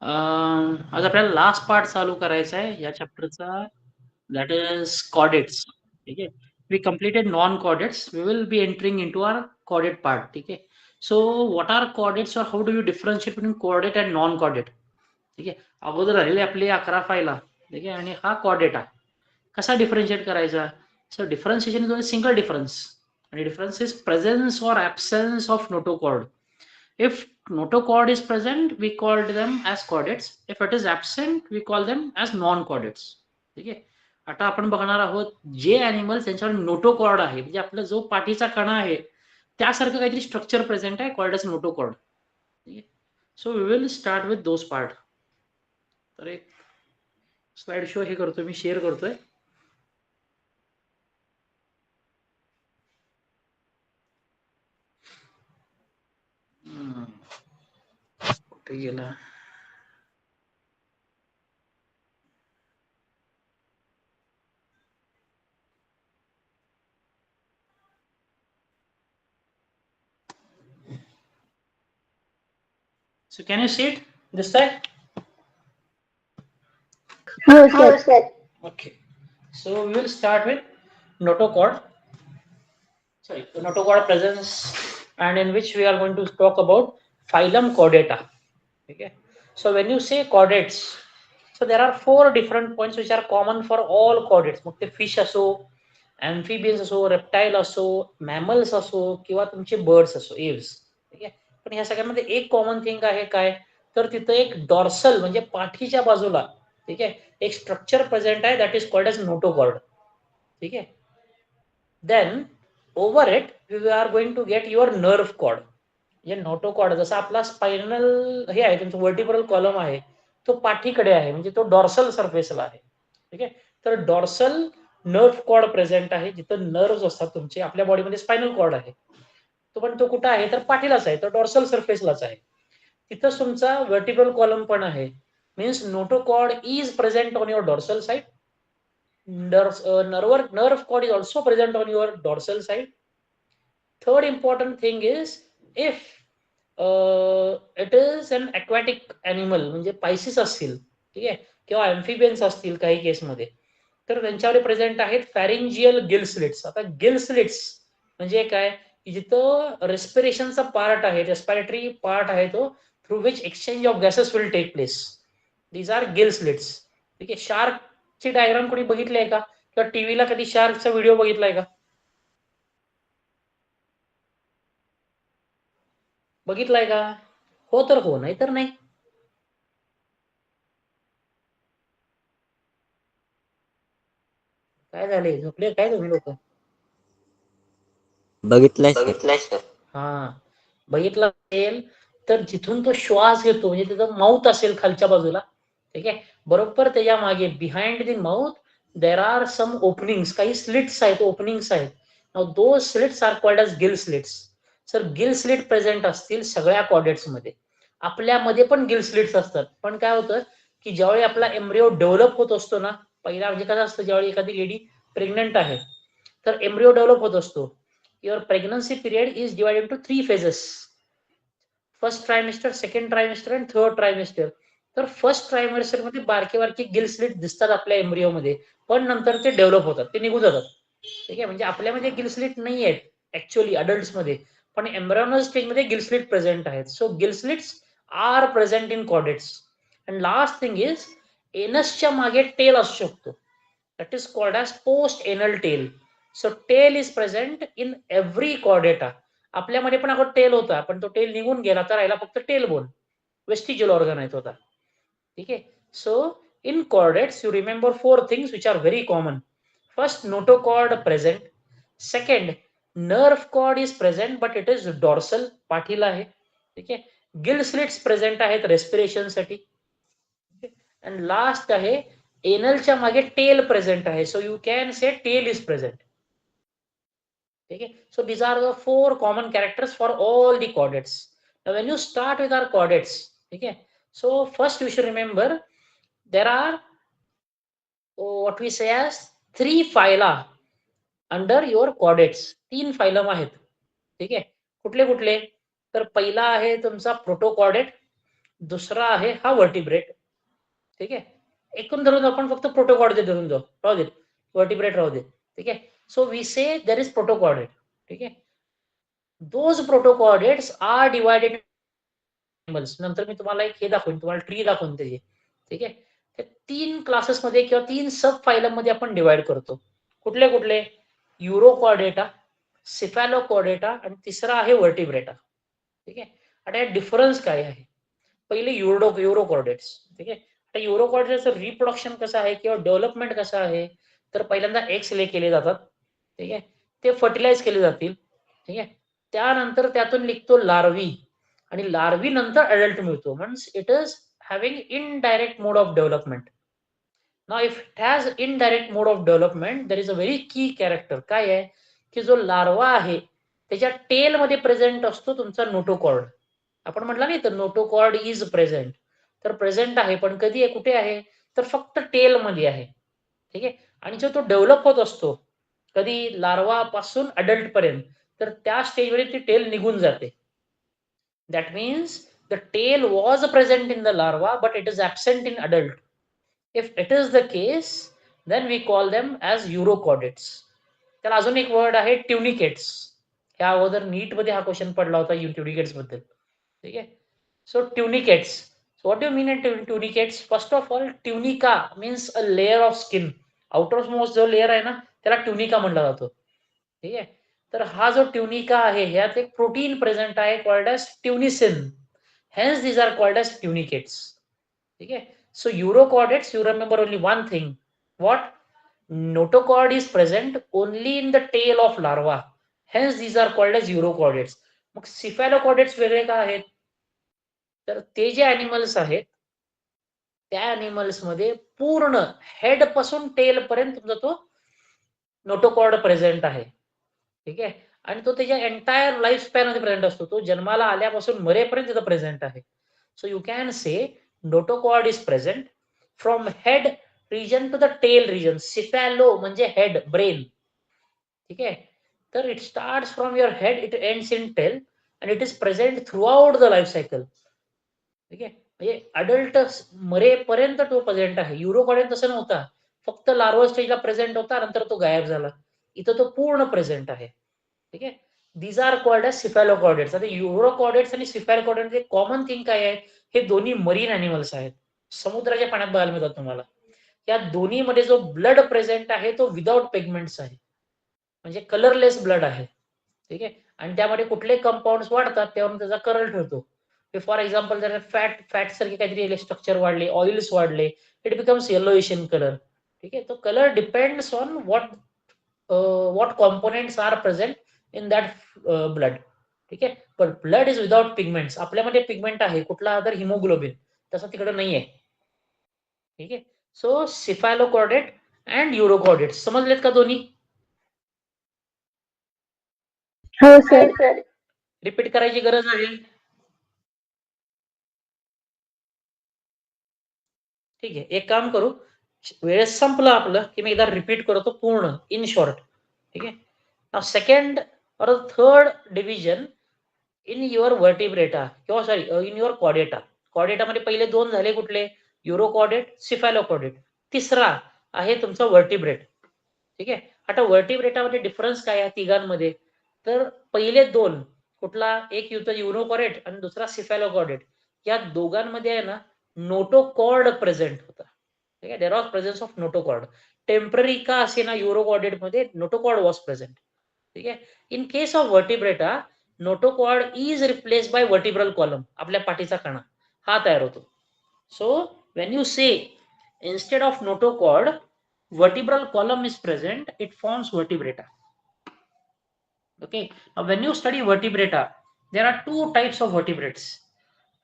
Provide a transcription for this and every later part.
आज आपल्याला last part चालू करायचा आहे या चॅप्टरचा, दॅट इज कॉर्डेट्स. ठीक आहे. We completed non chordates. We will be entering into our chordate part. ठीक आहे. सो व्हॉट आर कॉर्डेट्स और how do you differentiate between chordate and non chordate? ठीक आहे. अगोदर राहिले आपले 11 फायला. ठीक आहे. आणि हा कॉर्डेट आहे. कसा डिफरन्शिएट करायचा? So differentiation is single difference. आणि डिफरन्स इज प्रेझेन्स और absence of notochord. If notochord is present, we called them as chordates. If it is absent, we call them as non-chordates. ठीक आहे. आता आपण बघणार आहोत जे ॲनिमल्स त्यांच्यावर नोटोकॉर्ड आहे, म्हणजे आपला जो पाठीचा कणा आहे त्यासारखं काहीतरी स्ट्रक्चर प्रेझेंट आहे, कॉल्ड एज नोटोकॉर्ड. ठीक आहे. So we will start with those part. तर एक स्लाइड शो हे करतोय, मी शेअर करतोय. कुठे गेला? So can you see it this time? Yes, sir. Okay. So we will start with notochord. Sorry, the notochord presence, and in which we are going to talk about phylum Chordata. Okay. So when you say chordates, so there are 4 different points which are common for all chordates. मग ते fish असो, amphibians असो, reptile असो, mammals असो किंवा तुमचे birds असो, aves. ठीक आहे. पण ह्या सगळ्यांमध्ये एक कॉमन थिंग आहे काय? तर तिथं एक डॉर्सल म्हणजे पाठीच्या बाजूला, ठीक आहे, एक स्ट्रक्चर प्रेझेंट आहे, that is called as notochord. ठीक आहे. Then over it we are going to get your nerve cord. म्हणजे नोटोकॉर्ड जसा आपला स्पायनल हे आहे, तुमचं वर्टिब्रल कॉलम आहे, तो पाठीकडे आहे, म्हणजे तो डॉर्सल सरफेसला आहे. ठीक आहे. तर डॉर्सल नर्व्ह कॉर्ड प्रेझेंट आहे, जिथं नर्व्ह असतात तुमचे. आपल्या बॉडीमध्ये स्पायनल कॉर्ड आहे, तो पण तो कुठं आहे तर पाठीलाच आहे, तो डॉर्सल सरफेसलाच आहे. तिथं तुमचा वर्टिब्रल कॉलम पण आहे. Means notochord is present on your dorsal side. Nerve cord is also present on your dorsal side. Third important thing is, if it is an aquatic animal, म्हणजे पायसिस असतील, ठीक आहे, किंवा amphibians असतील काही केसमध्ये, तर त्यांच्यावर प्रेझेंट आहेत फॅरिंजियल गिल स्लिट्स. आता गिल स्लिट्स म्हणजे काय? जिथं रेस्पिरेशनचा पार्ट आहे, रेस्पिरेटरी पार्ट आहे, तो through which exchange of gases will take place. These are gill slits. ठीक आहे. शार्कची डायग्राम कोणी बघितली आहे का? किंवा टीव्हीला कधी शार्कचा व्हिडिओ बघितलाय का? बघितलाय का? हो तर हो, नाही तर नाही. काय झाले, झोपले काय तुम्ही लोक? बघितलंय सर. हा, बघितला असेल तर जिथून तो श्वास घेतो, म्हणजे त्याचं माउथ असेल खालच्या बाजूला, ठीक आहे, बरोबर त्याच्या मागे behind the mouth there are some openings, काही स्लिट्स आहेत, ओपनिंग्स आहेत. Now those slits are called as gill slits. सर गिल स्लिट प्रेझेंट असतील सगळ्या कॉर्डेट्स मध्ये. आपल्यामध्ये पण गिल स्लिट्स असतात. पण काय होतं की ज्यावेळी आपला एम्ब्रिओ डेव्हलप होत असतो ना, पहिला म्हणजे कसं असतं, ज्यावेळी एखादी लेडी प्रेग्नंट आहे तर एम्ब्रिओ डेव्हलप होत असतो. Your pregnancy period is divided into 3 phases. First trimester, second trimester आणि थर्ड ट्रायमिस्टर. तर फर्स्ट ट्रायमिस्टर मध्ये बारके बारके गिल स्लिट दिसतात आपल्या एम्ब्रिओ मध्ये, पण नंतर ते डेव्हलप होतात, ते निघून जातात. ठीक आहे. म्हणजे आपल्यामध्ये गिल स्लिट नाही आहेत ऍक्च्युअली अडल्ट मध्ये, पण एम्ब्रियोनल स्टेज मध्ये गिल स्लिट प्रेझेंट आहेत. So gill slits are present in chordates. And last thing is, एनसच्या मागे टेल असू शकतो, that is called as post anal tail. So tail is present in every chordata. आपल्यामध्ये पण अगोदर tail होता, पण तो टेल निघून गेला, तर राहिला फक्त टेल बोन, वेस्टिजियल ऑर्गन आहे तो आता. ठीक आहे. So in chordates you remember 4 things which are very common. First, notochord present. Second, nerve cord is present but it is dorsal, पाठीला आहे. ठीक आहे. गिल स्लिट्स प्रेझेंट आहेत रेस्पिरेशन साठी. अँड लास्ट आहे, एनलच्या मागे टेल प्रेझेंट आहे. So you can say tail is present. ठीक आहे. So these are the 4 common characters for all the chordates. Now when you start with our chordates, ठीक है, so first you should remember there are what we say as 3 phyla under your chordates. 3 phylum आहेत. ठीक आहे. कुठले कुठले? तर पहिला आहे तुमचा प्रोटोकॉर्डेट, दुसरा आहे हा वर्टिब्रेट. ठीक आहे, एकूण धरून आपण फक्त प्रोटोकॉर्ड धरून जाऊ, राहू दे, वर्टिब्रेट राहू दे. ठीक आहे, so we say there is protochordate. ठीक आहे, दोज प्रोटोकॉर्डेट्स आर डिवायडेड नंतर मी तुम्हाला एक हे दाखवेन, तुम्हाला ट्री दाखवून त्याची. ठीक आहे, ते 3 क्लासेसमध्ये किंवा 3 सब फायलममध्ये आपण डिवाइड करतो. कुठले कुठले? युरोकॉर्डेटा, सिफॅलोकॉर्डेटा आणि तिसरा आहे वर्टिब्रेटा. ठीक आहे, आता या डिफरन्स काय आहे? पहिले युरोकॉर्डेट्स. ठीक आहे, आता युरोकॉर्डेटचं रिप्रोडक्शन कसं आहे किंवा डेव्हलपमेंट कसं आहे? तर पहिल्यांदा एक्स ले केले जातात. ठीक आहे, ते फर्टिलाइज केले जातील. ठीक आहे, त्यानंतर त्यातून निघतो लार्वी आणि लार्वी नंतर अडल्ट मिळतो. Means it is having indirect mode of development. Now if it has indirect mode of development, there is a very key character. काय आहे की जो लार्वा आहे त्याच्या टेल मध्ये प्रेझेंट असतो तुमचा नोटोकॉर्ड. आपण म्हटलं नाही तर नोटोकॉर्ड इज प्रेझेंट, तर प्रेझेंट आहे, पण कधी आहे, कुठे आहे? तर फक्त टेल मध्ये आहे. ठीक आहे, आणि जो तो डेव्हलप होत असतो कधी लार्वा पासून अडल्ट पर्यंत, तर त्या स्टेजवर ती टेल निघून जाते. That means the tail was present in the larva but it is absent in adult. If it is the case, then we call them as urochordates. त्याला अजून एक वर्ड आहे ट्युनिकेट्स. ह्या अगोदर नीट मध्ये हा क्वेश्चन पडला होता ट्युनिकेट्स बद्दल. ठीक आहे, so ट्युनिकेट्स. So what do you mean in tunicates? First of all, tunica means a layer of skin. Outermost जो लेअर आहे ना त्याला ट्युनिका म्हटला जातो. ठीक आहे, तर हा जो ट्युनिका आहे ह्यात एक प्रोटीन प्रेझेंट आहे called as tunicin. Hence these are called as tunicates. ठीक आहे, so urochordates, you remember only one thing. What? Notochord is present only in the tail of larva. Hence these are called as urochordates. मग सिफॅलोकॉर्डेट्स वेगळे का आहेत? तर ते जे animals आहेत त्या अॅनिमल्स मध्ये पूर्ण हेड पासून टेल पर्यंत तुमचा तो नोटोकॉर्ड प्रेझेंट आहे. ठीक आहे, आणि तो त्याच्या एंटायर लाईफ स्पॅन मध्ये प्रेझेंट असतो. तो जन्माला आल्यापासून मरेपर्यंत तिथं प्रेझेंट आहे. So you can say notochord is present from head region to the tail region. Cephalo म्हणजे हेड, ब्रेन. ठीक आहे, तर it starts from your head, it ends in tail and it is present throughout the life cycle. ठीक आहे, म्हणजे adult मरेपर्यंत तो present आहे. युरोकॉर्डेट तसं नव्हता, फक्त लार्वा स्टेजला प्रेझेंट होता, नंतर तो गायब झाला. इथं तो पूर्ण प्रेझेंट आहे. ठीक आहे, दीज आर कॉल्ड एज सिफॅलोकॉर्डेट्स. आता युरोकॉर्डेट्स आणि सिफॅलोकॉर्डेट्स कॉमन थिंग काय आहे? हे दोन्ही मरीन अॅनिमल्स आहेत, समुद्राच्या पाण्यात बघायला मिळतात तुम्हाला. या दोन्ही मध्ये जो ब्लड प्रेझेंट आहे तो विदाउट पिगमेंट्स आहे, म्हणजे कलरलेस ब्लड आहे. ठीक आहे, आणि त्यामध्ये कुठले कंपाऊंड्स वाढतात तेव्हा त्याचा कलर ठरतो. फॉर एक्झाम्पल जर फॅट सारखे काहीतरी स्ट्रक्चर वाढले, ऑइल्स वाढले, it becomes yellowish in colour. ठीक आहे, तो colour depends on what components are present in that blood. ठीक आहे, पण ब्लड इज विदाउट पिगमेंट्स. आपल्यामध्ये पिगमेंट आहे, कुठला? तर हिमोग्लोबिन, तसं तिकडे नाहीये. ठीक आहे, सो सिफॅलोकॉर्डेट अँड युरोकॉर्डेट समजलेत का दोन्ही? हो सर. रिपीट करायची गरज आहे? ठीक आहे, एक काम करू, वेळेस संपलं आपलं की मी एकदा रिपीट करतो पूर्ण इन शॉर्ट. ठीक आहे, नाउ सेकंड और third division in your vertebrata किंवा सॉरी इन युअर कॉर्डेटा. कॉर्डेटामध्ये पहिले दोन झाले कुठले? युरोकॉर्डेट, सिफॅलोकॉर्डेट. तिसरा आहे तुमचा वर्टिब्रेट. ठीक आहे, आता वर्टिब्रेटामध्ये डिफरन्स काय आहे तिघांमध्ये? तर पहिले दोन, कुठला? एक युरोकॉर्डेट आणि दुसरा सिफॅलोकॉर्डेट. या दोघांमध्ये आहे ना नोटोकॉर्ड प्रेझेंट होता. ठीक आहे, there was presence of notochord. Temporary का असे ना युरोकॉर्डेट मध्ये नोटोकॉर्ड वॉज प्रेझेंट. ठीक आहे, in case of vertebrata notochord is replace by vertebral column. आपल्या पाठीचा कणा हा तयार होतो. So when you say instead of notochord vertebral column is present, it forms vertebrata. Okay, now when you study vertebrata there are two types of vertebrates.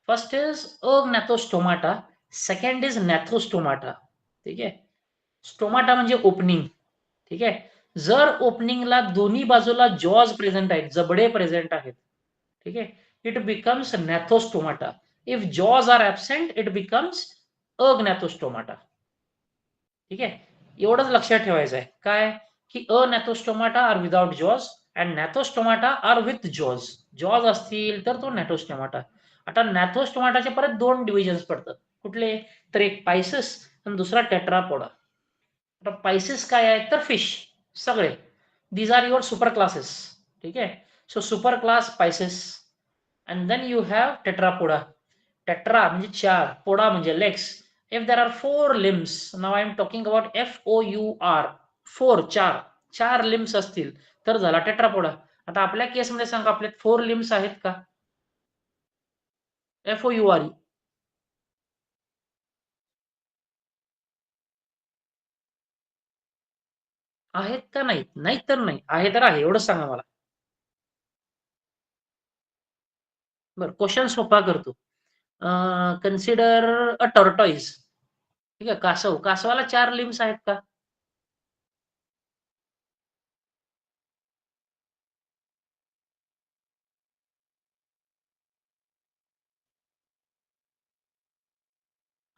First is agnathostomata, second is gnathostomata. ठीक आहे, stomata म्हणजे opening. ठीक आहे, जर ओपनिंगला दोन्ही बाजूला jaws present आहेत, जबडे present आहेत, ठीक आहे, it becomes gnathostomata. If jaws are absent it becomes agnathostomata. ठीक आहे, एवढंच लक्षात ठेवायचं आहे काय की agnathostomata are without jaws and gnathostomata are with jaws. Jaws असतील तर तो नॅथोस्टोमाटा. आता नॅथोस टोमॅटोचे परत दोन डिव्हिजन्स पडतात. कुठले? तर एक पायसेस आणि दुसरा टेट्रापोडा. आता पायसेस काय आहेत? तर फिश सगळे. These are your super classes. ठीक आहे. So super class Pisces and then you have Tetrapoda. Tetra म्हणजे चार, पोडा म्हणजे legs. If there are 4 limbs, now I am talking about FOUR, 4, चार लिम्स असतील तर झाला टेट्रापोडा. आता आपल्या केसमध्ये सांगा, आपले 4 लिम्स आहेत का? FOURE. आहेत का नाहीत? नाहीत तर नाही, आहे तर आहे, एवढंच सांगा मला. बरं, क्वेश्चन सोपा करतो. कन्सिडर अ टॉर्टॉइज. ठीक आहे, कासव. कासवाला 4 लिम्स आहेत का?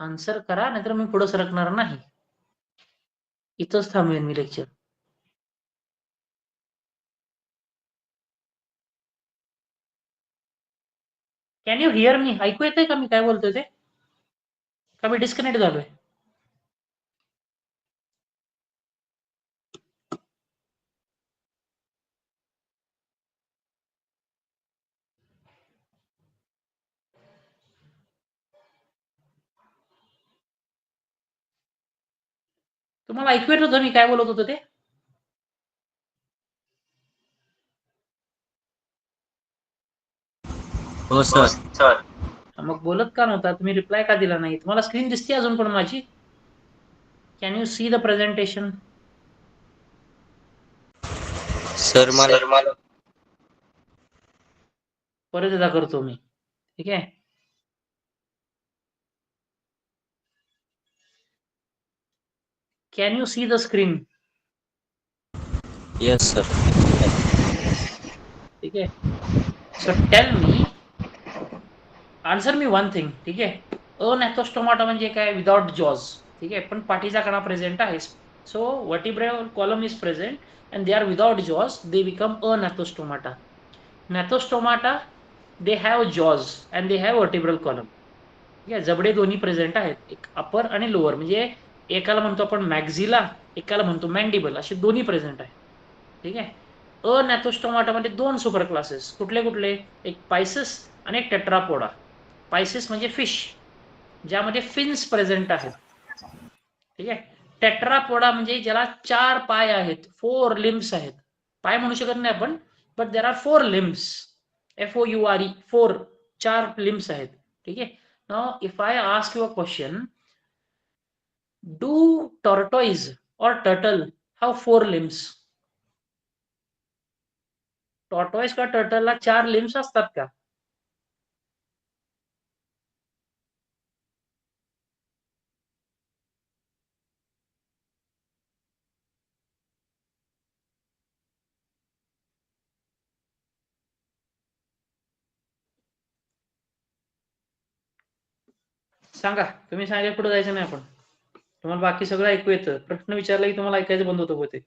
आन्सर करा, नाहीतर मी पुढे सरकणार नाही. इथंच थांबवेन मी लेक्चर. कॅन यू हिअर मी? ऐकू येतंय का मी काय बोलतोय ते? का मी डिस्कनेक्ट झालोय? तुम्हाला ऐकू येत होतं मी काय बोलत होतो ते? हो सर. मग बोलत का नव्हता? तुम्ही रिप्लाय का दिला नाही? तुम्हाला स्क्रीन दिसते अजून पण माझी? Can you see the presentation? Sir मला परत एकदा करतो मी. ठीक आहे. Can you see the screen? Yes sir. ठीक आहे. So tell me, answer me one thing. ठीक आहे. अनॅथोस्टोमाटा म्हणजे काय? Without jaws. ठीक आहे, पण पाठीचा कणा प्रेझेंट आहे. So vertebral column is present and they are without jaws, they become agnathostomata. Gnathostomata, they have jaws and they have vertebral column. ठीक आहे, जबडे दोन्ही प्रेझेंट आहेत, एक अपर आणि लोअर. म्हणजे एकाला म्हणतो आपण मॅक्झिला, एकाला म्हणतो मॅन्डिबल, असे दोन्ही प्रेझेंट आहे. ठीक आहे. अनॅथोस्टोमाटामध्ये दोन सुपर क्लासेस. कुठले कुठले? एक पायसेस आणि एक टेट्रापोडा. पायसेस म्हणजे फिश, ज्यामध्ये फिन्स प्रेझेंट आहेत. ठीक आहे. टेट्रापोडा म्हणजे ज्याला 4 पाय आहेत, 4 लिम्स आहेत. पाय म्हणू शकत नाही आपण, but there are 4 limbs. FOURE, 4, 4 limbs आहेत. ठीक आहे. Now if I ask you a question, do tortoise और टर्टल हैव 4 लिम्स? टॉर्टोइज का टर्टलला 4 लिम्स असतात का? सांगा. तुम्ही सांगा, पुढे जायचं नाही आपण. तुम्हाला बाकी सगळं ऐकू येतं. प्रश्न विचारला की तुम्हाला ऐकायचं बंद होतं होते.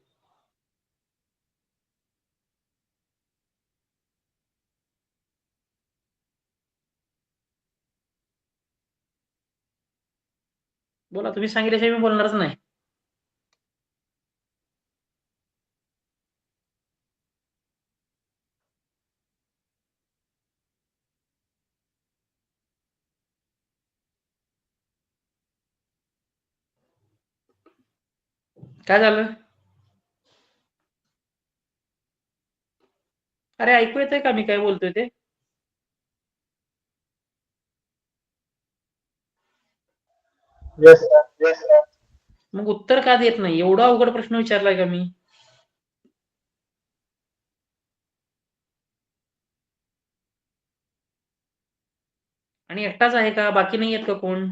बोला, तुम्ही सांगितल्याशिवाय मी बोलणारच नाही. काय झालं? अरे, ऐकू येतंय का मी काय बोलतोय ते? Yes, sir. Yes, sir. मग उत्तर का देत नाही? एवढा अवघड प्रश्न विचारलाय का मी? आणि एकटाच आहे का? बाकी नाही आहेत का कोण?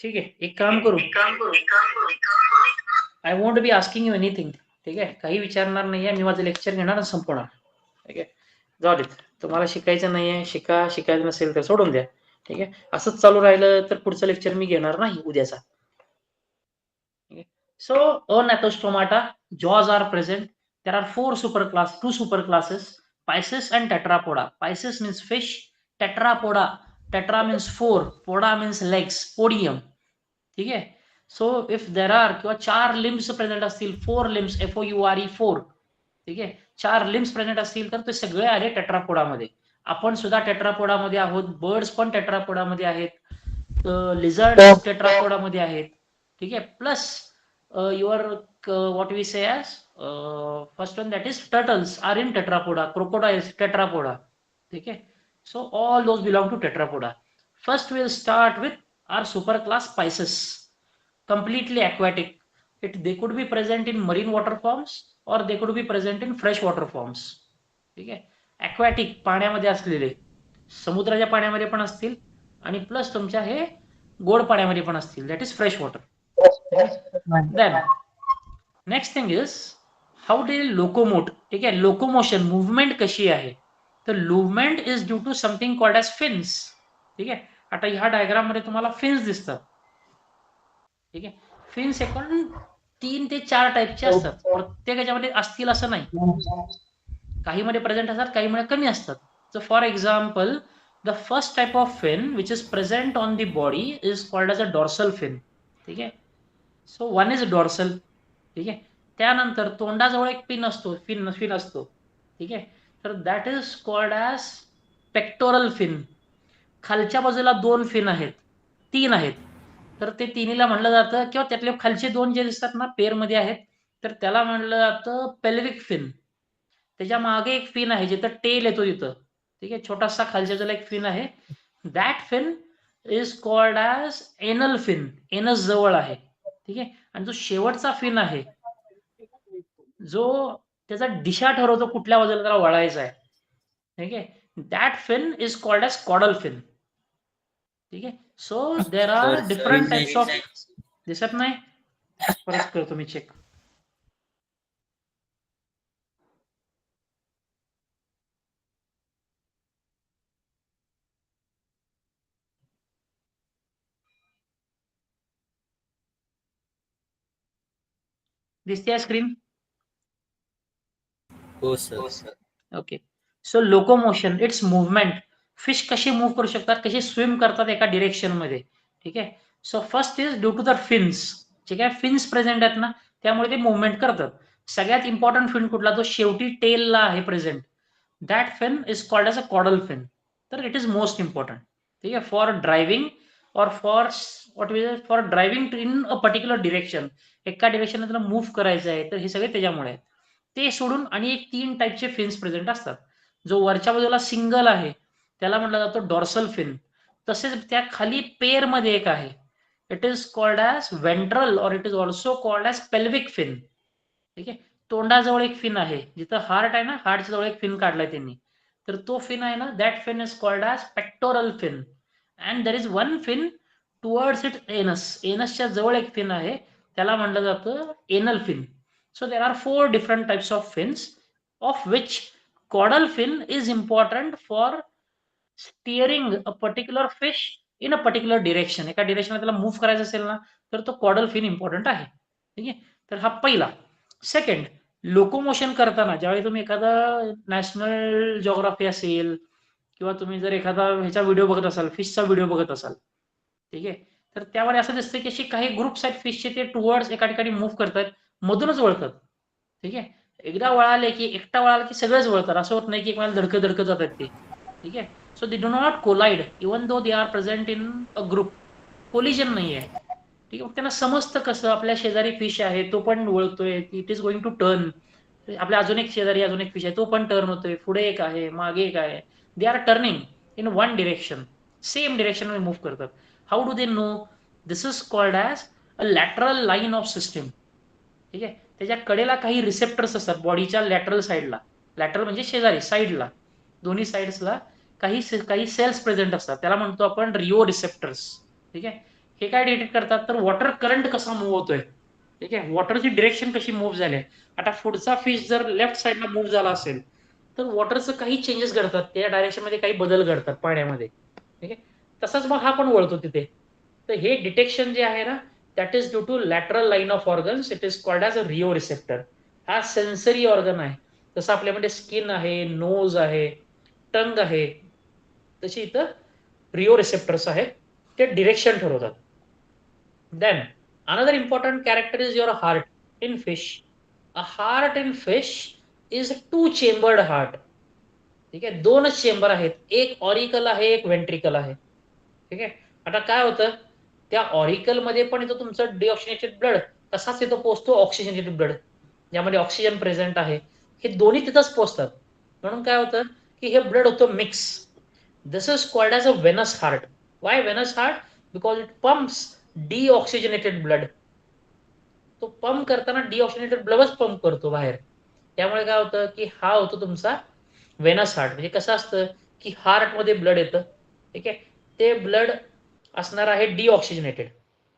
ठीक आहे, एक काम करू, I want be asking you anything. ठीक आहे, काही विचारणार नाहीये मी, माझं लेक्चर घेणार आणि संपवणार. ठीक आहे, जाऊ देत, तुम्हाला शिकायचं नाहीये शिका, शिकायचं नसेल तर सोडून द्या. ठीक आहे, असंच चालू राहिलं तर पुढचं लेक्चर मी घेणार नाही उद्याचा. So Ornithostomata, jaws are present. There are two superclasses, Pisces and Tetrapoda. Pisces means fish, Tetrapoda, tetra means four, poda means legs, podium. ठीक आहे, सो इफ देर आर किंवा 4 लिम्स प्रेझेंट असतील, 4 लिम्स, FOURE 4, ठीक आहे, 4 limbs present असतील तर ते सगळे आले टेट्रापोडामध्ये. आपण सुद्धा टेट्रापोडामध्ये आहोत, बर्ड्स पण टेट्रापोडामध्ये आहेत, लिझर्ड टेट्रापोडामध्ये आहेत. ठीक आहे, plus your what we say as first one that is turtles are in Tetrapoda, crocodiles Tetrapoda. ठीक आहे, so all those belong to tetrapoda. First we'll start with our superclass Pisces, completely aquatic. They could be present in marine water forms or they could be present in fresh water forms. ठीक आहे, aquatic पाण्यामध्ये असलेले, समुद्राच्या पाण्यामध्ये पण असतील आणि plus तुमच्या हे गोड पाण्यामध्ये पण असतील, that is fresh water. Then next thing is how do locomote. ठीक आहे, लोकोमोशन मूवमेंट कशी आहे, तर movement is due to something called as fins. ठीक आहे, आता ह्या डायग्राम मध्ये तुम्हाला फिन्स दिसतात. ठीक आहे, फिन्स एकूण 3 ते 4 टाईपचे असतात, प्रत्येक याच्यामध्ये असतील असं नाही, काही मध्ये प्रेझेंट असतात, काही मध्ये कमी असतात. So for example, the first type of fin which is present on the body is called as a dorsal fin. ठीक आहे, सो वन इज डॉर्सल. ठीक आहे, त्यानंतर तोंडाजवळ एक फिन असतो. ठीक आहे, तर that is called as pectoral fin. खालच्या बाजूला 2 फिन आहेत, 3 आहेत, तर ते तिन्हीला म्हणलं जातं, किंवा त्यातले खालचे 2 जे दिसतात ना पेअरमध्ये आहेत, तर त्याला म्हणलं जातं पेल्विक फिन. त्याच्या मागे एक फिन आहे जिथं टेल येतो तिथं. ठीक आहे, छोटासा खालच्या बाजूला एक फिन आहे, that fin is called as anal fin. Anus जवळ आहे. ठीक आहे, आणि जो शेवटचा फिन आहे, जो त्याचा दिशा ठरवतो कुठल्या बाजूला त्याला वळायचं आहे. ठीक आहे, that fin is called as caudal fin. ठीक आहे, so there are different types of. दिसत नाही, परत करतो मी चेक. दिसते स्क्रीन? हो sir. Okay, so locomotion it's movement. Fish कशी मूव्ह करू शकतात, कशी स्विम करतात एका डिरेक्शन मध्ये. ठीक आहे, so first is due to the fins. ठीक आहे, फिन्स प्रेझेंट आहेत ना, त्यामुळे ते मुवमेंट करतात. सगळ्यात इम्पॉर्टंट फिन कुठला, तो शेवटी टेलला आहे present, that fin is called as a caudal fin. तर इट इज मोस्ट इम्पॉर्टंट. ठीक आहे, फॉर ड्रायव्हिंग और for driving in a particular direction, एका डिरेक्शनला त्याला मूव्ह करायचं आहे, तर हे सगळे त्याच्यामुळे आहेत. ते सोडून आणि एक 3 टाईपचे फिन्स प्रेझेंट असतात. जो वरच्या बाजूला सिंगल आहे त्याला म्हटलं जातं डॉर्सल फिन. तसेच त्या खाली पेअर मध्ये एक आहे, it is called as ventral or it is also called as pelvic fin. ठीक आहे, तोंडाजवळ एक फिन आहे, जिथं हार्ट आहे ना, हार्टच्या जवळ एक फिन काढलाय त्यांनी, तर तो फिन आहे ना, that fin is called as pectoral fin. And there is one fin towards it anus. एनसच्या जवळ एक फिन आहे, त्याला म्हटलं जातं anal fin. So there are 4 different types of fins, of which caudal fin is important for steering a particular fish in a particular direction. एका डिरेक्शनला त्याला मूव्ह करायचं असेल ना, तर तो कॉडल फिन इम्पॉर्टंट आहे. ठीक आहे, तर हा पहिला. सेकंड, लोकोमोशन करताना ज्यावेळी तुम्ही एखादा नॅशनल जिओग्राफी असेल किंवा तुम्ही जर एखादा ह्याचा व्हिडिओ बघत असाल, फिशचा व्हिडिओ बघत असाल, ठीक आहे, तर त्यावर असं दिसतं की अशी काही ग्रुप्स आहेत फिशचे, ते टुवर्ड्स एका ठिकाणी मूव्ह करतात, मधूनच वळतात. ठीक आहे, एकदा वळाले की, एकटा वळाला की सगळेच वळतात, असं होत नाही की एकमेकाला धडकत धडकत जातात ते. ठीक आहे, so they do not collide even though they are present in a group. Collision नाही आहे. ठीक आहे, मग त्यांना समजतं कसं, आपल्या शेजारी फिश आहे तो पण वळतोय, it is going to turn. आपल्या अजून एक शेजारी अजून एक फिश आहे, तो पण टर्न होतोय, पुढे एक आहे, मागे एक आहे, they are turning in one direction, same direction मध्ये मूव्ह करतात. How do they know? This is called as a lateral line of system. ठीक आहे, त्याच्या कडेला काही रिसेप्टर्स असतात बॉडीच्या लॅटरल साईडला. लॅटरल म्हणजे शेजारी, साईडला, दोन्ही साईड्सला काही काही सेल्स प्रेझेंट असतात, त्याला म्हणतो आपण रिओ रिसेप्टर्स. ठीक आहे, हे काय डिटेक्ट करतात तर वॉटर करंट कसा मूव्ह होतोय, ठीक आहे, वॉटरची डिरेक्शन कशी मूव्ह झाली. आता पुढचा फिश जर लेफ्ट साईडला मूव्ह झाला असेल तर वॉटरचं काही चेंजेस घडतात, त्या डायरेक्शन मध्ये काही बदल घडतात पाण्यामध्ये, ठीक आहे. तसंच मग हा पण वळतो तिथे. तर हे डिटेक्शन जे आहे ना, that is due to lateral line of organs, it is called as a rheoreceptor. हा सेन्सरी ऑर्गन आहे. जसं आपल्यामध्ये स्किन आहे, नोज आहे, टंग आहे, तशी इथं रिओ रिसेप्टर्स आहेत, ते डिरेक्शन ठरवतात. Then another important character is your heart in fish. A heart in fish is two chambered heart, ठीक आहे, दोनच चेंबर आहेत, एक ऑरिकल आहे, एक वेंट्रिकल आहे, ठीक आहे. आता काय होतं, त्या ऑरिकल मध्ये पण येतो तुमचं डिऑक्सिजनेटेड ब्लड, तसाच इथं पोहोचतो ऑक्सिजनेटेड ब्लड, ज्यामध्ये ऑक्सिजन प्रेझेंट आहे. हे दोन्ही तिथंच पोहोचतात. म्हणून काय होतं की हे ब्लड होतं mix. This is called as अ वेनस हार्ट. वाय वेनस heart? Because it pumps deoxygenated blood. तो पंप करताना डीऑक्सिजनेटेड ब्लडच पंप करतो बाहेर. त्यामुळे काय होतं की हा होतो तुमचा वेनस हार्ट. म्हणजे कसं असतं की हार्ट मध्ये ब्लड येतं, ठीक आहे, ते ब्लड असणार आहे डीऑक्सिजनेटेड,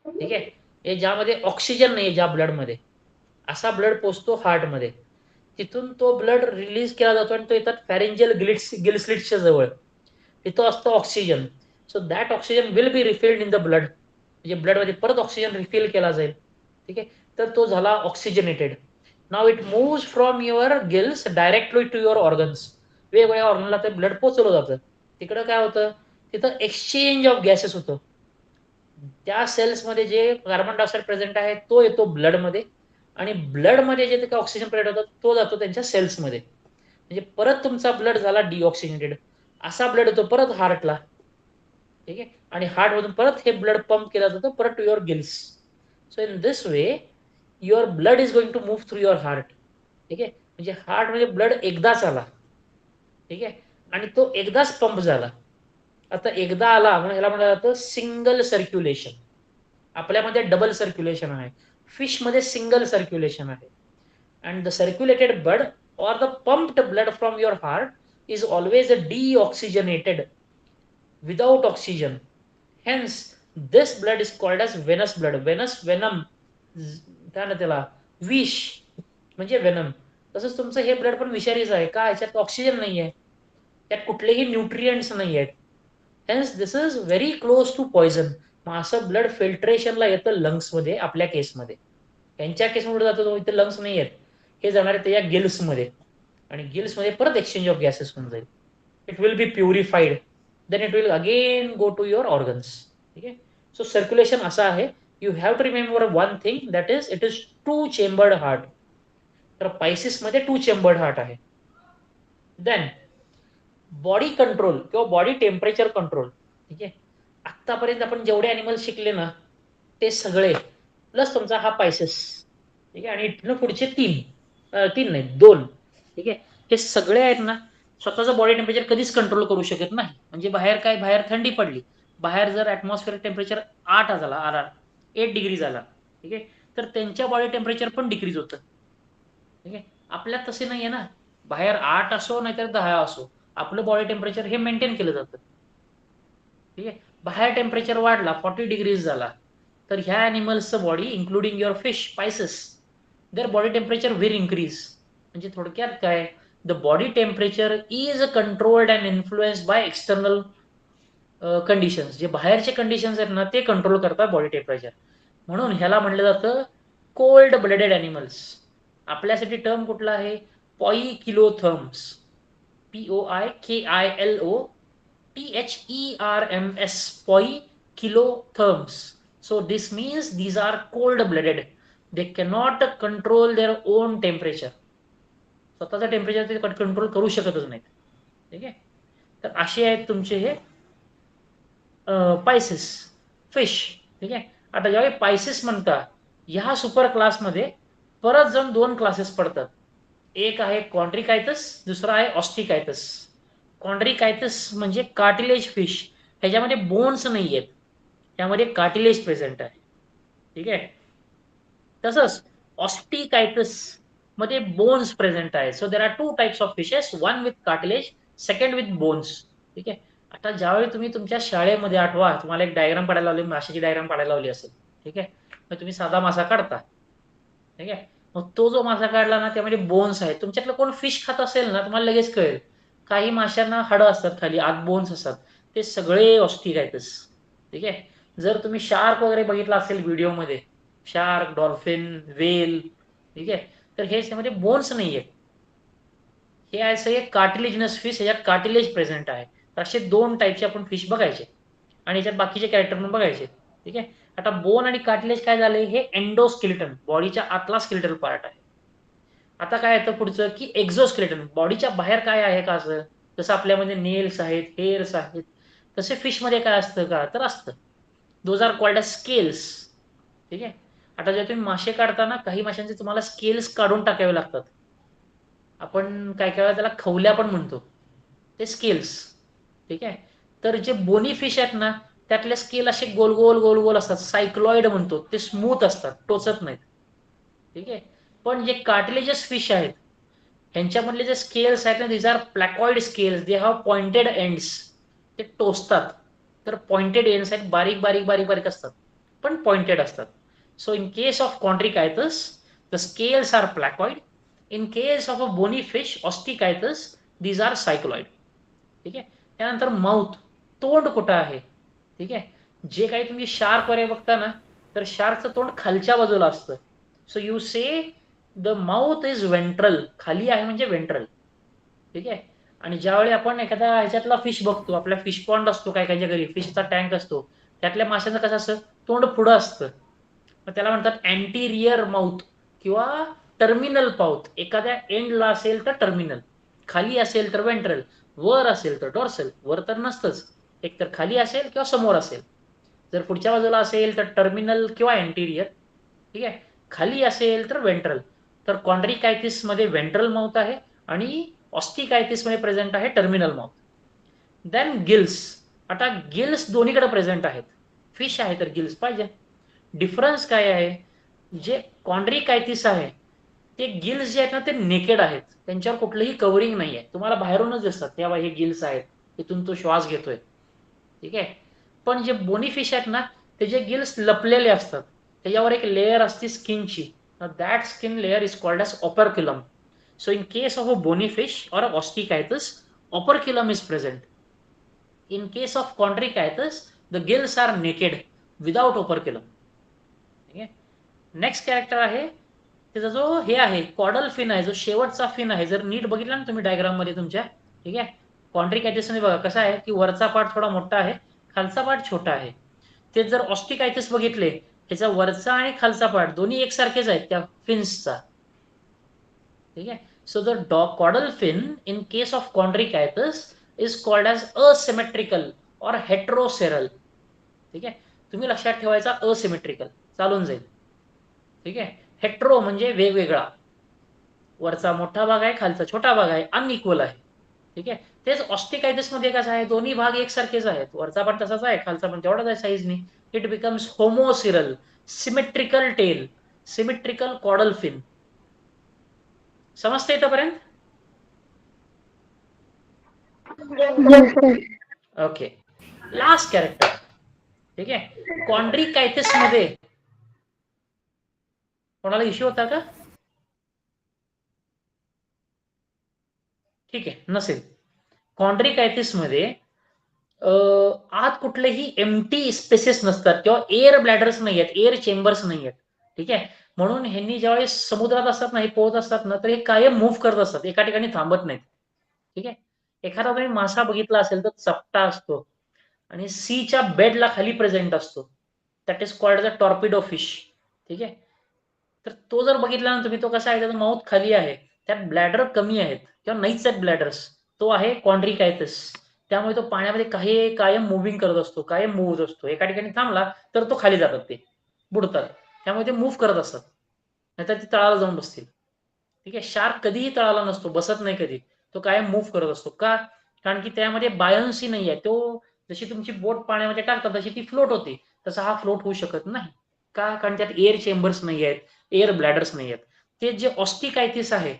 ठीक आहे, हे ज्यामध्ये ऑक्सिजन नाही ज्या ब्लडमध्ये, असा ब्लड पोचतो हार्टमध्ये. तिथून तो ब्लड रिलीज केला जातो आणि तो येतात फॅरेंजियल गिलस्लिट्सच्या जवळ, तिथं असतो oxygen. So that oxygen will be रिफिल्ड in the blood, म्हणजे ब्लडमध्ये परत ऑक्सिजन रिफिल केला जाईल, ठीक आहे. तर तो झाला oxygenated. Now it moves from your gills directly to your organs. वेगवेगळ्या ऑर्गनला ते ब्लड पोचवलं जातं. तिकडं काय होतं, तिथं एक्सचेंज ऑफ गॅसेस होतं. त्या सेल्समध्ये जे कार्बन डायऑक्साईड प्रेझेंट आहे तो येतो ब्लडमध्ये, आणि ब्लडमध्ये जे काही ऑक्सिजन प्रेझेंट होतं तो जातो त्यांच्या सेल्समध्ये. म्हणजे परत तुमचा ब्लड झाला डिऑक्सिजनेटेड. असा ब्लड येतो परत हार्टला, ठीक आहे, आणि हार्टमधून परत हे ब्लड पंप केला जातो परत to your gills. So in this way your blood is going to move through your heart, ठीक आहे. म्हणजे हार्ट म्हणजे ब्लड एकदाच आला, ठीक आहे, आणि तो एकदाच पंप झाला. आता एकदा आला म्हणून ह्याला म्हटलं जातं सिंगल सर्क्युलेशन. आपल्यामध्ये डबल सर्क्युलेशन आहे, फिश मध्ये सिंगल सर्क्युलेशन आहे. And the circulated blood or the pumped blood from your heart is always deoxygenated without oxygen. Hence this blood is called as venous blood. venous venom, काय ना त्याला, विष म्हणजे venom. तसंच तुमचं हे ब्लड पण विषारीच आहे का, याच्यात ऑक्सिजन नाही आहे, त्यात कुठलेही न्यूट्रिएंट्स नाही आहेत. Hence this is very close to poison. मग असं ब्लड फिल्ट्रेशनला येतं लंग्समध्ये आपल्या केसमध्ये. यांच्या केसमध्ये जातो तो, इथे लंग्स नाही आहेत, हे जाणार आहे त्या गिल्समध्ये, आणि गिल्समध्ये परत एक्सचेंज ऑफ गॅसेस होऊन जाईल. It will be purified, then it will again go to your organs, ठीक आहे. सो सर्क्युलेशन असं आहे. You have to remember one thing, that is it is two chambered heart. तर पायसिस मध्ये two chambered heart आहे. Then body control किंवा body temperature control, ठीक आहे. आतापर्यंत आपण जेवढे अॅनिमल शिकले ना ते सगळे, प्लस तुमचा हा पायसिस, ठीक आहे, आणि इथनं पुढचे तीन नाही दोन, ठीक आहे, हे सगळे आहेत ना स्वतःचं बॉडी टेम्परेचर कधीच कंट्रोल करू शकत नाही. म्हणजे बाहेर थंडी पडली, बाहेर जर ऍटमॉस्फिअर टेम्परेचर 8 झाला, 8 डिग्री झाला, ठीक आहे, तर त्यांच्या बॉडी टेम्परेचर पण डिक्रीज होतं, ठीक आहे. आपल्यात तसे नाहीये ना, बाहेर 8 असो नाहीतर 10 असो, आपलं बॉडी टेम्परेचर हे मेंटेन केलं जातं, ठीक आहे. बाहेर टेम्परेचर वाढला, 40 डिग्रीज झाला, तर ह्या अॅनिमल्सचं body including your fish pisces, their body temperature will increase. म्हणजे थोडक्यात काय, the body temperature is controlled and influenced by external conditions. जे बाहेरचे कंडिशन्स आहेत ना ते कंट्रोल करतात बॉडी टेम्परेचर. म्हणून ह्याला म्हटलं जातं कोल्ड ब्लडेड अॅनिमल्स. आपल्यासाठी टर्म कुठला आहे, पॉईकिलोथर्म्स, POIKILOTHERMS, पॉईकिलोथर्म्स. So this means these are cold blooded. They cannot control their own temperature. स्वतःचं टेम्परेचर ते कंट्रोल करू शकतच नाहीत, ठीक आहे. तर असे आहेत तुमचे हे पायसिस फिश, ठीक आहे. आता ज्यावेळी पायसिस म्हणता, ह्या सुपर क्लासमध्ये परत जाऊन दोन क्लासेस पडतात. एक आहे कॉन्ड्रिकायतस, दुसरा आहे ऑस्टिकायतस. कॉन्ड्रिकायतस म्हणजे कार्टिलेज फिश, ह्याच्यामध्ये बोन्स नाही आहेत, त्यामध्ये कार्टिलेज प्रेझेंट आहे, ठीक आहे. तसंच ऑस्टिकायटस मध्ये बोन्स प्रेझेंट आहे. So there R two types of fishes, one with cartilage, second with bones, ठीक आहे. आता ज्यावेळी तुम्ही तुमच्या शाळेमध्ये आठवा तुम्हाला एक डायग्राम काढायला लावली, माशाची डायग्राम काढायला लावली असेल, ठीक आहे, मग तुम्ही साधा मासा काढता, ठीक आहे, मग तो जो मासा काढला ना त्यामध्ये बोन्स आहेत. तुमच्यातलं कोण फिश खात असेल ना तुम्हाला लगेच कळेल. काही माशांना हाडं असतात खाली, आत बोन्स असतात, ते सगळे ऑस्टिकायटिस, ठीक आहे. जर तुम्ही शार्क वगैरे बघितला असेल व्हिडिओमध्ये, शार्क, डॉल्फिन, वेल, ठीक आहे, तर हे त्यामध्ये बोन्स नाहीये. हे असं एक कार्टिलेजिनस फिश, याच्यात कार्टिलेज प्रेझेंट आहे. तर असे 2 टाईपचे आपण फिश बघायचे आणि याच्यात बाकीचे कॅरेक्टर पण बघायचे, ठीक आहे. आता बोन आणि कार्टिलेज काय झाले, हे एंडोस्केलेटन, बॉडीच्या आतला स्केलेटल पार्ट आहे. आता काय येतं पुढचं की एक्झोस्केलेटन, बॉडीच्या बाहेर काय आहे का, असं जसं आपल्यामध्ये नेल्स आहेत, हेअर्स आहेत, तसे फिश मध्ये काय असतं का, तर असतं. Those are called as scales, ठीक आहे. आता जेव्हा तुम्ही मासे काढताना काही माशांचे तुम्हाला स्केल्स काढून टाकावे लागतात. आपण काय काय वेळा त्याला खवल्या पण म्हणतो, ते स्केल्स, ठीक आहे. तर जे बोनी फिश आहेत ना त्यातले स्केल असे गोल गोल गोल गोल असतात, सायक्लॉइड म्हणतो, ते स्मूथ असतात, टोचत नाहीत, ठीक आहे. पण जे कार्टिलेजस फिश आहेत ह्यांच्यामधले जे स्केल्स आहेत ना, these are placoid scales, they have pointed ends, ते टोचतात. तर पॉइंटेड एंड्स आहेत, बारीक बारीक बारीक बारीक असतात पण पॉइंटेड असतात. So in case of chondrichthyes the scales are placoid. In case of a bony fish osteichthyes these are cycloid, ठीक आहे. त्यानंतर माउथ, तोंड कुठं आहे, ठीक आहे. जे काही तुम्ही शार्क वगैरे बघता ना तर शार्कचं तोंड खालच्या बाजूला असतं. So you say the mouth is ventral, खाली आहे म्हणजे वेंट्रल, ठीक आहे. आणि ज्यावेळी आपण एखाद्या ह्याच्यातला फिश बघतो, आपल्या फिश पॉन्ड असतो, काय कायच्या घरी फिशचा टँक असतो, त्यातल्या माशांचं कसं असतं, तोंड पुढं असतं. मग त्याला म्हणतात अँटीरियर माउथ किंवा टर्मिनल पाउथ. एखाद्या एंडला असेल तर टर्मिनल, खाली असेल तर वेंट्रल, वर असेल तर डॉर्सल, वर तर नसतंच, एक तर खाली असेल किंवा समोर असेल. जर पुढच्या बाजूला असेल तर टर्मिनल किंवा अँटीरियर, ठीक आहे. खाली असेल तर वेंट्रल. तर कॉन्ड्रिकायटिस मध्ये वेंट्रल माउथ आहे आणि ऑस्टिकायटिस मध्ये प्रेझेंट आहे टर्मिनल माउथ. Then gills. आता गिल्स दोन्हीकडे प्रेझेंट आहेत, फिश आहे तर गिल्स पाहिजे. डिफरन्स काय आहे, जे कॉन्ड्रिकायटिस आहे ते गिल्स जे आहेत ना ते नेकेड आहेत, त्यांच्यावर कुठलंही कव्हरिंग नाही आहे, तुम्हाला बाहेरूनच दिसतात तेव्हा हे गिल्स आहेत, तिथून तो श्वास घेतोय, ठीक आहे. पण जे बोनी फिश आहेत ना त्याचे गिल्स लपलेले असतात, त्याच्यावर एक लेअर असते स्किनची, that skin layer is called as operculum. So in case of a bony fish or osteichthyes operculum is present. In case of chondrichthyes the gills are naked without operculum, ठीक आहे. Next character आहे त्याचा जो हे आहे caudal fin आहे, जो शेवटचा फिन आहे, जर नीट बघितला ना तुम्ही डायग्राम मध्ये तुमच्या, ठीक आहे. कॉन्ट्रिकायटिस मध्ये बघा कसा आहे की वरचा पार्ट थोडा मोठा आहे, खालचा पार्ट छोटा आहे. ते जर ऑस्टिकायटिस बघितले त्याचा वरचा आणि खालचा पार्ट दोन्ही एकसारखेच आहेत त्या फिन्सचा, ठीक आहे. So the caudal fin in case of chondrichthyes is called as asymmetrical or heterocercal, ठीक आहे. तुम्ही लक्षात ठेवायचा असिमेट्रिकल, चालून जाईल, ठीक आहे. हेट्रो म्हणजे वेगवेगळा, वरचा मोठा भाग आहे खालचा छोटा भाग आहे, अनइक्वल आहे, ठीक आहे. तेच ऑस्टिकायटिस मध्ये कसं आहे, दोन्ही भाग एकसारखेच आहेत, वरचा पण तसाच आहे खालचा पण तेवढाच आहे साईजनी. It becomes homocercal, symmetrical tail, symmetrical caudal fin. समजते इथपर्यंत? ओके. लास्ट कॅरेक्टर, ठीक आहे. कॉन्ड्रिकायटिस मध्ये कोणाला इश्यू होता का? ठीक आहे, नसेल. कॉन्ड्रिकायटिस मध्ये आत कुठलेही एम्प्टी स्पेसेस नसतात किंवा एअर ब्लॅडर्स नाही आहेत, एअर चेंबर्स नाही आहेत, ठीक आहे. म्हणून ह्यांनी ज्यावेळेस समुद्रात असतात ना, हे पोहत असतात ना, तर हे कायम मूव्ह करत असतात, एका ठिकाणी थांबत नाहीत, ठीक आहे. एखादा तुम्ही मासा बघितला असेल तर चपटा असतो आणि सीच्या बेडला खाली प्रेझेंट असतो, that is called the torpedo fish, ठीक आहे. तर तो जर बघितला ना तुम्ही, तो कसा आहे, त्याचा माउथ खाली आहे, त्यात ब्लॅडर कमी आहेत किंवा नाहीच आहेत ब्लॅडर्स, तो आहे कॉन्ड्रिकायटिस. त्यामुळे तो पाण्यामध्ये काही कायम मुव्हिंग करत असतो, कायम मूव्ह होत असतो, एका ठिकाणी थांबला तर तो खाली जातात, ते बुडतात, त्यामुळे ते मूव्ह करत असतात, नाहीतर ते तळाला जाऊन बसतील, ठीक आहे. शार्क कधीही तळाला नसतो, बसत नाही कधी, तो कायम मूव्ह करत असतो का, कारण की त्यामध्ये बायन्सी नाही आहे, तो जशी तुमची बोट पाण्यामध्ये टाकतात तशी ती फ्लोट होते, तसा हा फ्लोट होऊ शकत नाही का, कारण त्यात एअर चेंबर्स नाही आहेत, एअर ब्लॅडर्स नाही आहेत. ते जे ऑस्टिकायटिस आहे,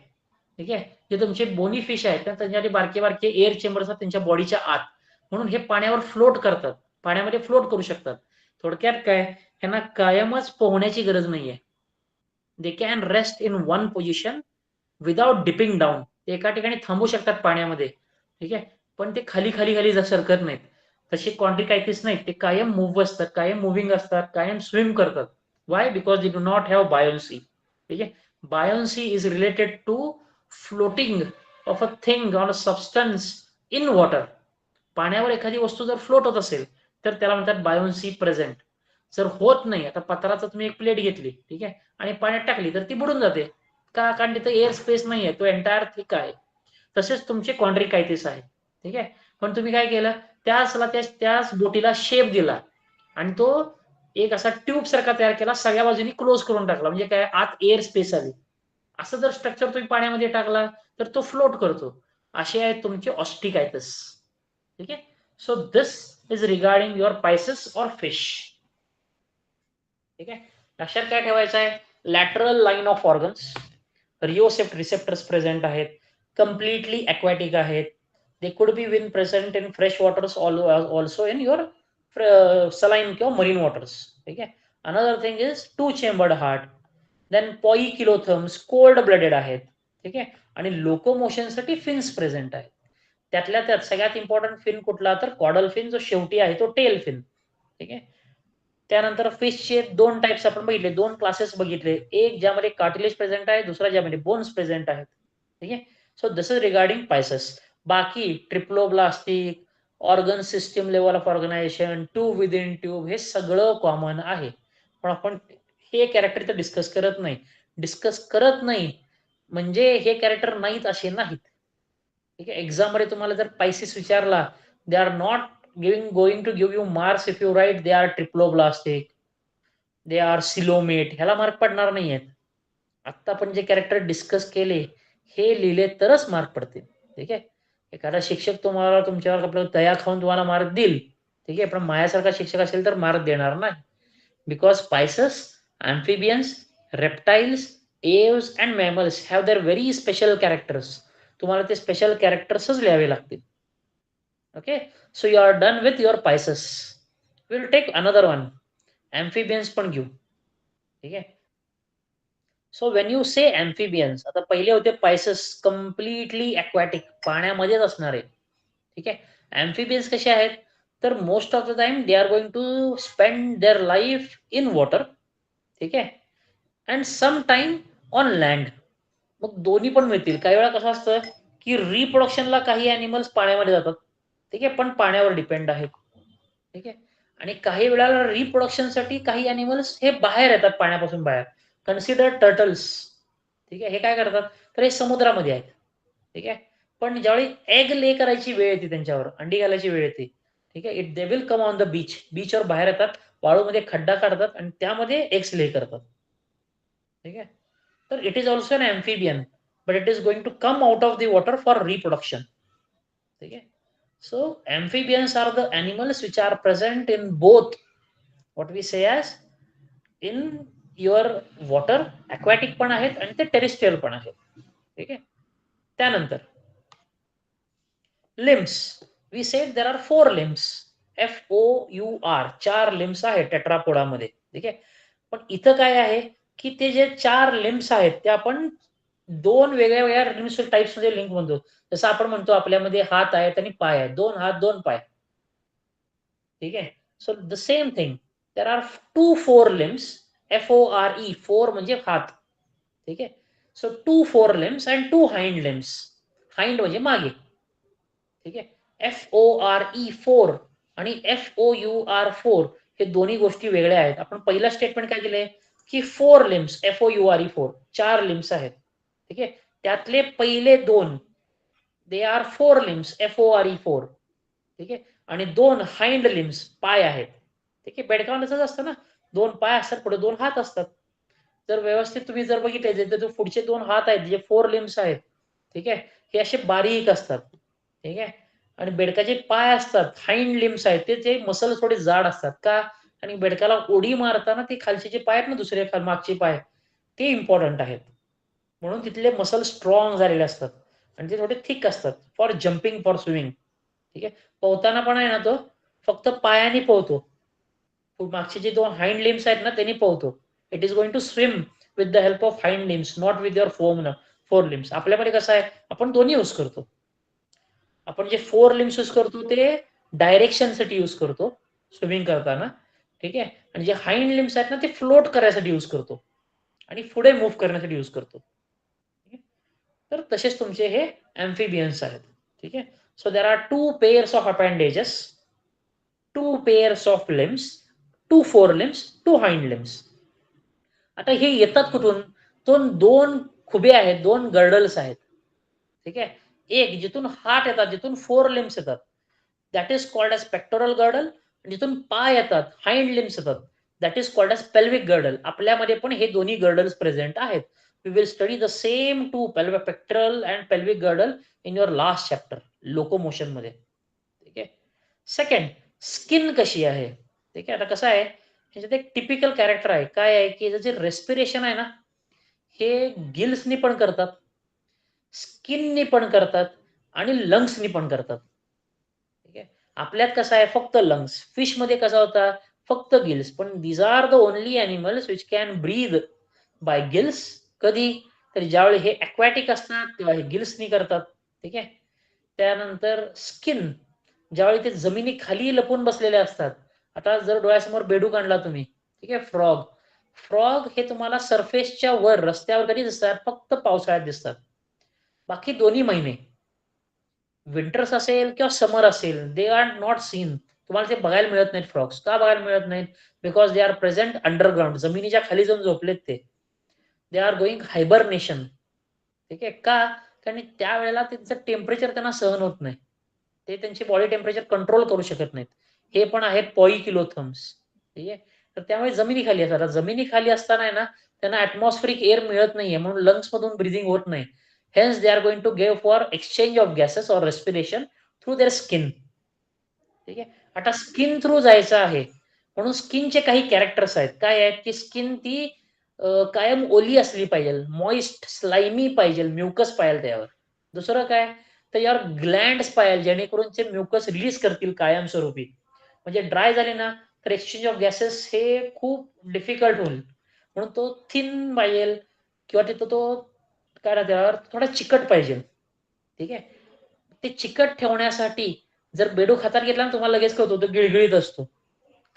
ठीक आहे, जे तुमचे बोनी फिश आहेत त्यांच्यासाठी बारके बारके एअर चेंबर्स आहेत त्यांच्या बॉडीच्या आत, म्हणून हे पाण्यावर फ्लोट करतात, पाण्यामध्ये फ्लोट करू शकतात. थोडक्यात काय, ह्यांना कायमच पोहण्याची गरज नाहीये. They can rest in one position without dipping down. ते एका ठिकाणी थांबू शकतात पाण्यामध्ये, ठीक आहे, पण ते खाली खाली खाली सरकत नाहीत. तसे कॉन्ट्रिकायटिस नाहीत, ते कायम मूव्ह असतात, कायम मुव्हिंग असतात, कायम स्विम करतात. Why? Because they do not have buoyancy. ठीक आहे, buoyancy is related to floating of a thing on a substance in water. पाण्यावर एखादी वस्तू जर फ्लोट होत असेल तर त्याला म्हणतात बायोन्सी प्रेझेंट. जर होत नाही, आता पत्राचं तुम्ही एक प्लेट घेतली, ठीक आहे, आणि पाण्यात टाकली तर ती बुडून जाते. का? कारण तिथं एअर स्पेस नाहीये, तो एंटायर थिक आहे. तसेच तुमचे कॉन्ट्रिकायटिस आहे, ठीक आहे. पण तुम्ही काय केलं, त्याच बोटीला शेप दिला आणि तो एक असा ट्यूब सारखा तयार केला, सगळ्या बाजूनी क्लोज करून टाकला, म्हणजे काय, आत एअर स्पेस आली. असं जर स्ट्रक्चर तुम्ही पाण्यामध्ये टाकला तर तो फ्लोट करतो. असे आहेत तुमचे ऑस्टिकायटिस. ठीक आहे. So this is regarding your pisces or fish. ठीक आहे. लक्षात काय ठेवायचं आहे, lateral line of organs, receptors present आहेत, कम्प्लिटली aquatic आहेत. They could be even present in fresh waters, also in your saline किंवा मरीन वॉटर्स. ठीक आहे. Another thing is two chambered heart, then poikilotherms cold blooded आहेत. ठीक आहे. आणि लोकोमोशनसाठी fins present आहेत. त्यातल्या त्यात सगळ्यात इम्पॉर्टंट फिन कुठला, तर कॉडल फिन, जो शेवटी आहे तो टेल फिन. ठीक आहे. त्यानंतर फिशचे दोन टाइप्स आपण बघितले, दोन क्लासेस बघितले, एक ज्यामध्ये कार्टिलेज प्रेझेंट आहे, दुसरा ज्यामध्ये बोन्स प्रेझेंट आहेत. ठीक आहे. So this is regarding Pisces. बाकी triploblastic, organ system level of organization, tube within tube, हे सगळं कॉमन आहे. पण आपण हे कॅरेक्टर इथं डिस्कस करत नाही म्हणजे हे कॅरेक्टर नाहीत असे नाहीत. ठीक आहे. एक्झाम मध्ये तुम्हाला जर पायसेस विचारला, they are not going to give you marks if you write they are triploblastic, they are coelomate, ह्याला मार्क पडणार नाहीयेत. आता आपण जे कॅरेक्टर डिस्कस केले हे लिहिले तरच मार्क पडतील. ठीक आहे. एखादा शिक्षक तुम्हाला तुमच्यावर आपलं दया खाऊन तुम्हाला मार्क देईल, ठीक आहे, पण माझ्यासारखा शिक्षक असेल तर मार्क देणार नाही. Because Pisces, amphibians, reptiles, aves and mammals have their very special characters. तुम्हाला ते स्पेशल कॅरेक्टर्सच लिहावे लागतील. Okay. So you are done with your pisces. Will take another one, amphibians पण घेऊ. ठीक आहे. So when you say amphibians, आता पहिले होते पायसेस, कम्प्लिटली aquatic, पाण्यामध्येच असणारे. ठीक आहे. amphibians कसे आहेत, तर most of the time they are going to spend their life in water. ठीक आहे. And some time on land. मग दोन्ही पण मिळतील. काही वेळा कसं असतं की रिप्रोडक्शनला काही अॅनिमल्स पाण्यामध्ये जातात, ठीक आहे, पण पाण्यावर डिपेंड आहेत. ठीक आहे. आणि काही वेळेला रिप्रोडक्शनसाठी काही अॅनिमल्स हे बाहेर येतात, पाण्यापासून बाहेर. Consider turtles. ठीक आहे. हे काय करतात, तर हे समुद्रामध्ये आहेत. ठीक आहे. पण ज्यावेळी एग ले करायची वेळ येते, त्यांच्यावर अंडी घालायची वेळ येते, ठीक आहे, it they will come on the beach. बीचवर बाहेर येतात, वाळूमध्ये खड्डा काढतात आणि त्यामध्ये एग्स ले करतात. ठीक आहे. तर it is also an amphibian, but it is going to come out of the water for reproduction. ठीक आहे. So amphibians are the animals which are present in both what we say as in your water, aquatic पण आहेत आणि ते terrestrial पण आहेत. ठीक आहे. त्यानंतर limbs, we said there are 4 limbs, FOUR, 4 limbs आहेत टेट्रापोडामध्ये. ठीक आहे. पण इथं काय आहे की ते जे 4 लिम्स आहेत ते आपण दोन वेगळ्या वेगळ्या लिम्स टाइप्स मध्ये लिंक म्हणतो. जसं आपण म्हणतो आपल्यामध्ये हात आहेत आणि पाय आहेत, 2 हात 2 पाय. ठीक आहे. So the same thing, there are 2 4 limbs, FORE, 4 म्हणजे हात. ठीक आहे. So 2 4 limbs and 2 hind limbs. Hind म्हणजे मागे. ठीक आहे. FORE 4 आणि FOUR 4 हे दोन्ही गोष्टी वेगळ्या आहेत. आपण पहिला स्टेटमेंट काय दिलंय की 4 लिम्स, FOURE 4, 4 लिम्स आहेत. ठीक आहे. त्यातले पहिले 2 दे आर 4 लिम्स, FORE 4. ठीक आहे. आणि 2 हाइंड लिम्स, पाय आहेत. ठीक आहे. बेडकावून असतं ना, 2 पाय असतात, पुढे 2 हात असतात. जर व्यवस्थित तुम्ही जर बघितले तर पुढचे 2 हात आहेत जे 4 लिम्स आहेत, ठीक आहे, हे असे बारीक असतात. ठीक आहे. आणि बेडकाचे पाय असतात, हाइंड लिम्स आहेत, ते मसल थोडे जाड असतात. का? आणि बेडकाला उडी मारताना ते खालचे जे पाय आहेत ना, दुसरे मागचे पाय, ते इम्पॉर्टंट आहेत. म्हणून तिथले मसल स्ट्रॉंग झालेले असतात आणि ते थोडे थिक असतात फॉर जम्पिंग, फॉर स्विमिंग. ठीक आहे. पोहताना पण आहे ना तो फक्त पायाने पोहतो. मागचे जे 2 हाइंड लिम्स आहेत ना त्यांनी पोहतो. It is going to swim with the help of hind limbs, not with your four limbs. आपल्याकडे कसं आहे, आपण दोन्ही यूज करतो. आपण जे 4 लिम्स यूज करतो ते डायरेक्शनसाठी यूज करतो स्विमिंग करताना. ठीक आहे. आणि जे हाइंड लिम्स आहेत ना ते फ्लोट करायसाठी यूज करतो आणि पुढे मूव्ह करण्यासाठी यूज करतो. तर तसेच तुमचे हे अँफिबियन्स आहेत. ठीक आहे. So there R 2 pairs of appendages, 2 pairs of limbs, 2 four limbs, 2 hind limbs. आता हे येतात कुठून? तो 2 खुबे आहेत, 2 गर्डल्स आहेत. ठीक आहे. एक जिथून हार्ट येतात, जिथून 4 लिम्स येतात, that is called as pectoral girdle. जिथून पाय येतात, हाइंड लिम्स येतात, that is called as pelvic girdle. आपल्यामध्ये पण हे दोन्ही गर्डल्स प्रेझेंट आहेत. We will study the same 2 pectoral and pelvic girdle in your last chapter locomotion मध्ये. ठीक आहे. सेकंड, स्किन कशी आहे. ठीक आहे. आता कसं आहे, ह्याच्यात एक टिपिकल कॅरेक्टर आहे. काय आहे की जे रेस्पिरेशन आहे ना, हे गिल्सनी पण करतात, स्किननी पण करतात आणि लंग्सनी पण करतात. ठीक आहे. आपल्यात कसं आहे, फक्त लंग्स. फिश मध्ये कसा होता, फक्त गिल्स. पण these are the only animals which can breathe by gills. कधी तर ज्यावेळी हे अक्वॅटिक असतात तेव्हा हे गिल्सनी करतात. ठीक आहे. त्यानंतर स्किन, ज्यावेळी ते जमिनी खाली लपून बसलेले असतात. आता जर डोळ्यासमोर बेडूक आणला तुम्ही, ठीक आहे, फ्रॉग. फ्रॉग हे तुम्हाला सरफेसच्या वर रस्त्यावर कधी दिसतात, फक्त पावसाळ्यात दिसतात. बाकी दोन्ही महिने, विंटर्स असेल किंवा समर असेल, दे आर नॉट सीन. तुम्हाला ते बघायला मिळत नाहीत फ्रॉग्स. का बघायला मिळत नाहीत? Because they are present underground, जमिनीच्या खाली जाऊन झोपलेत ते. दे आर गोइंग हायबरनेशन. ठीक आहे. का? कारण त्यावेळेला त्यांचं टेम्परेचर त्यांना सहन होत नाही. ते त्यांची बॉडी टेम्परेचर कंट्रोल करू शकत नाहीत. हे पण आहेत पॉईकिलोथर्म्स. ठीक आहे. तर त्यामुळे जमिनीखाली असतात. जमिनीखाली असताना आहे ना, त्यांना ॲटमॉस्फेरिक एअर मिळत नाहीये, म्हणून लंग्स मधून ब्रिदिंग होत नाही. Hence they are going to give for exchange of gases or respiration through their skin. ठीक आहे. आता स्किन थ्रू जायचं आहे, म्हणून स्किनचे काही कॅरेक्टर्स आहेत. काय आहेत की स्किन ती कायम ओली असली पाहिजे, मॉइस्ट, स्लाइमी पाहिजे, म्युकस पाहिजे त्यावर. दुसरं काय, तर यावर ग्लँड्स पाहिजे, जेणेकरून ते म्युकस रिलीज करतील कायमस्वरूपी. म्हणजे ड्राय झाले ना तर एक्सचेंज ऑफ गॅसेस हे खूप डिफिकल्ट होईल. म्हणून तो थिन पाहिजे किंवा तिथं तो काय त्यावर थोडा चिकट पाहिजे. ठीक आहे. ते चिकट ठेवण्यासाठी जर बेडूक हातात घेतला ना, तुम्हाला लगेच कळतो तो गिळगिळीत असतो.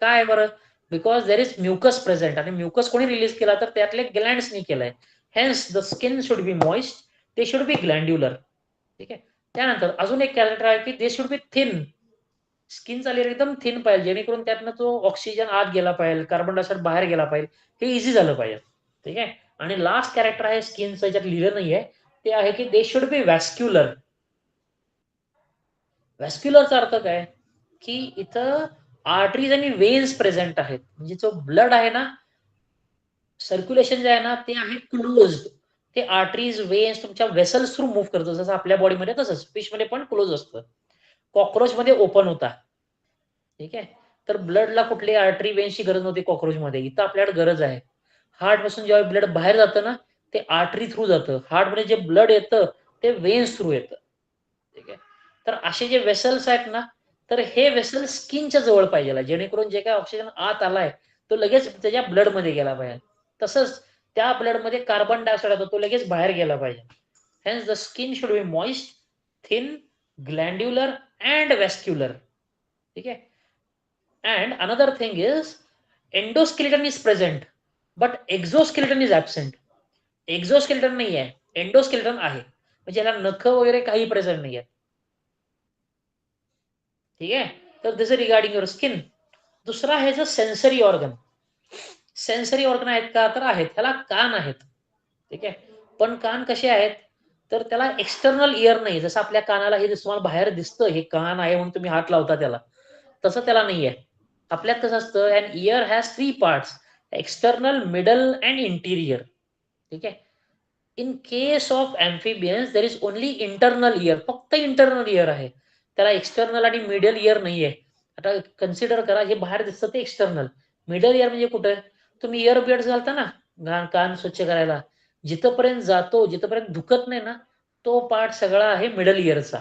काय बरं? Because there is mucus present, आणि म्युकस कोणी रिलीज केला तर त्यातले ग्लँड्सनी केलाय. Hence the skin should be moist, they should be glandular. ठीक आहे. त्यानंतर अजून एक कॅरेक्टर आहे की दे शुड बी थिन. स्किनचा लेअर एकदम थिन पाहिजे, जेणेकरून त्यातनं तो ऑक्सिजन आत गेला पाहिजे, कार्बन डायऑक्साईड बाहेर गेला पाहिजे, हे इझी झालं पाहिजे. ठीक आहे. आणि लास्ट कॅरेक्टर आहे स्किनचं, याच्यात लिहिलं नाहीये, ते आहे की दे शुड बी व्हॅस्क्युलर. व्हॅस्क्युलरचा अर्थ काय, की इथं आर्टरीज आणि वेन्स प्रेझेंट आहेत. म्हणजे जो ब्लड आहे ना, सर्क्युलेशन जे आहे ना ते आहे क्लोज. ते आर्टरीज, वेन्स तुमच्या वेसल्स थ्रू मूव्ह करतं, जसं आपल्या बॉडीमध्ये तसंच फिश मध्ये पण क्लोज असतं. कॉक्रोच मध्ये ओपन होता. ठीक आहे. तर ब्लडला कुठली आर्टरी, वेन्सची गरज नव्हती कॉक्रोच मध्ये, इथं आपल्याला गरज आहे. हार्ट पासून जेव्हा ब्लड बाहेर जातं ना, ते आर्टरी थ्रू जातं. हार्ट मध्ये जे ब्लड येतं ते वेन्स थ्रू येतं. ठीक आहे. तर असे जे वेसल्स आहेत ना, तर हे वेसल स्किनच्या जवळ पाहिजे, जेणेकरून जे काय ऑक्सिजन आत आलाय तो लगेच त्याच्या ब्लड मध्ये गेला पाहिजे. तसंच त्या ब्लड मध्ये कार्बन डायऑक्साईड होतो, तो लगेच बाहेर गेला पाहिजे. Hence the skin should be moist, thin, glandular and vascular. ठीक आहे. And another thing is endoskeleton is present but exoskeleton is absent. Exoskeleton नाही आहे, एंडोस्केलेटन आहे, म्हणजे याला नख वगैरे काही प्रेझेंट नाही आहे. ठीक आहे. तर दिस रिगार्डिंग युअर स्किन. दुसरा आहे जो सेन्सरी ऑर्गन. सेन्सरी ऑर्गन आहेत का, तर आहेत. त्याला कान आहेत. ठीक आहे. पण कान कसे आहेत, तर त्याला एक्सटर्नल इयर नाही. जसं आपल्या कानाला हे तुम्हाला बाहेर दिसतं हे कान आहे म्हणून तुम्ही हात लावता त्याला, तसं त्याला नाहीये. आपल्यात कसं असतं, and year has 3 parts, external, middle and interior. ठीक आहे. In case of अँफिबियन्स there is only internal year, फक्त इंटरनल इयर आहे, त्याला एक्सटर्नल आणि मिडल इयर नाहीये. आता कन्सिडर करा, हे बाहेर दिसतं ते एक्सटर्नल. मिडल इयर म्हणजे कुठे, तुम्ही इयर बियर्स घालता ना कान स्वच्छ करायला, जिथपर्यंत जातो, जिथपर्यंत दुखत नाही ना, तो पार्ट सगळा आहे मिडल इयरचा.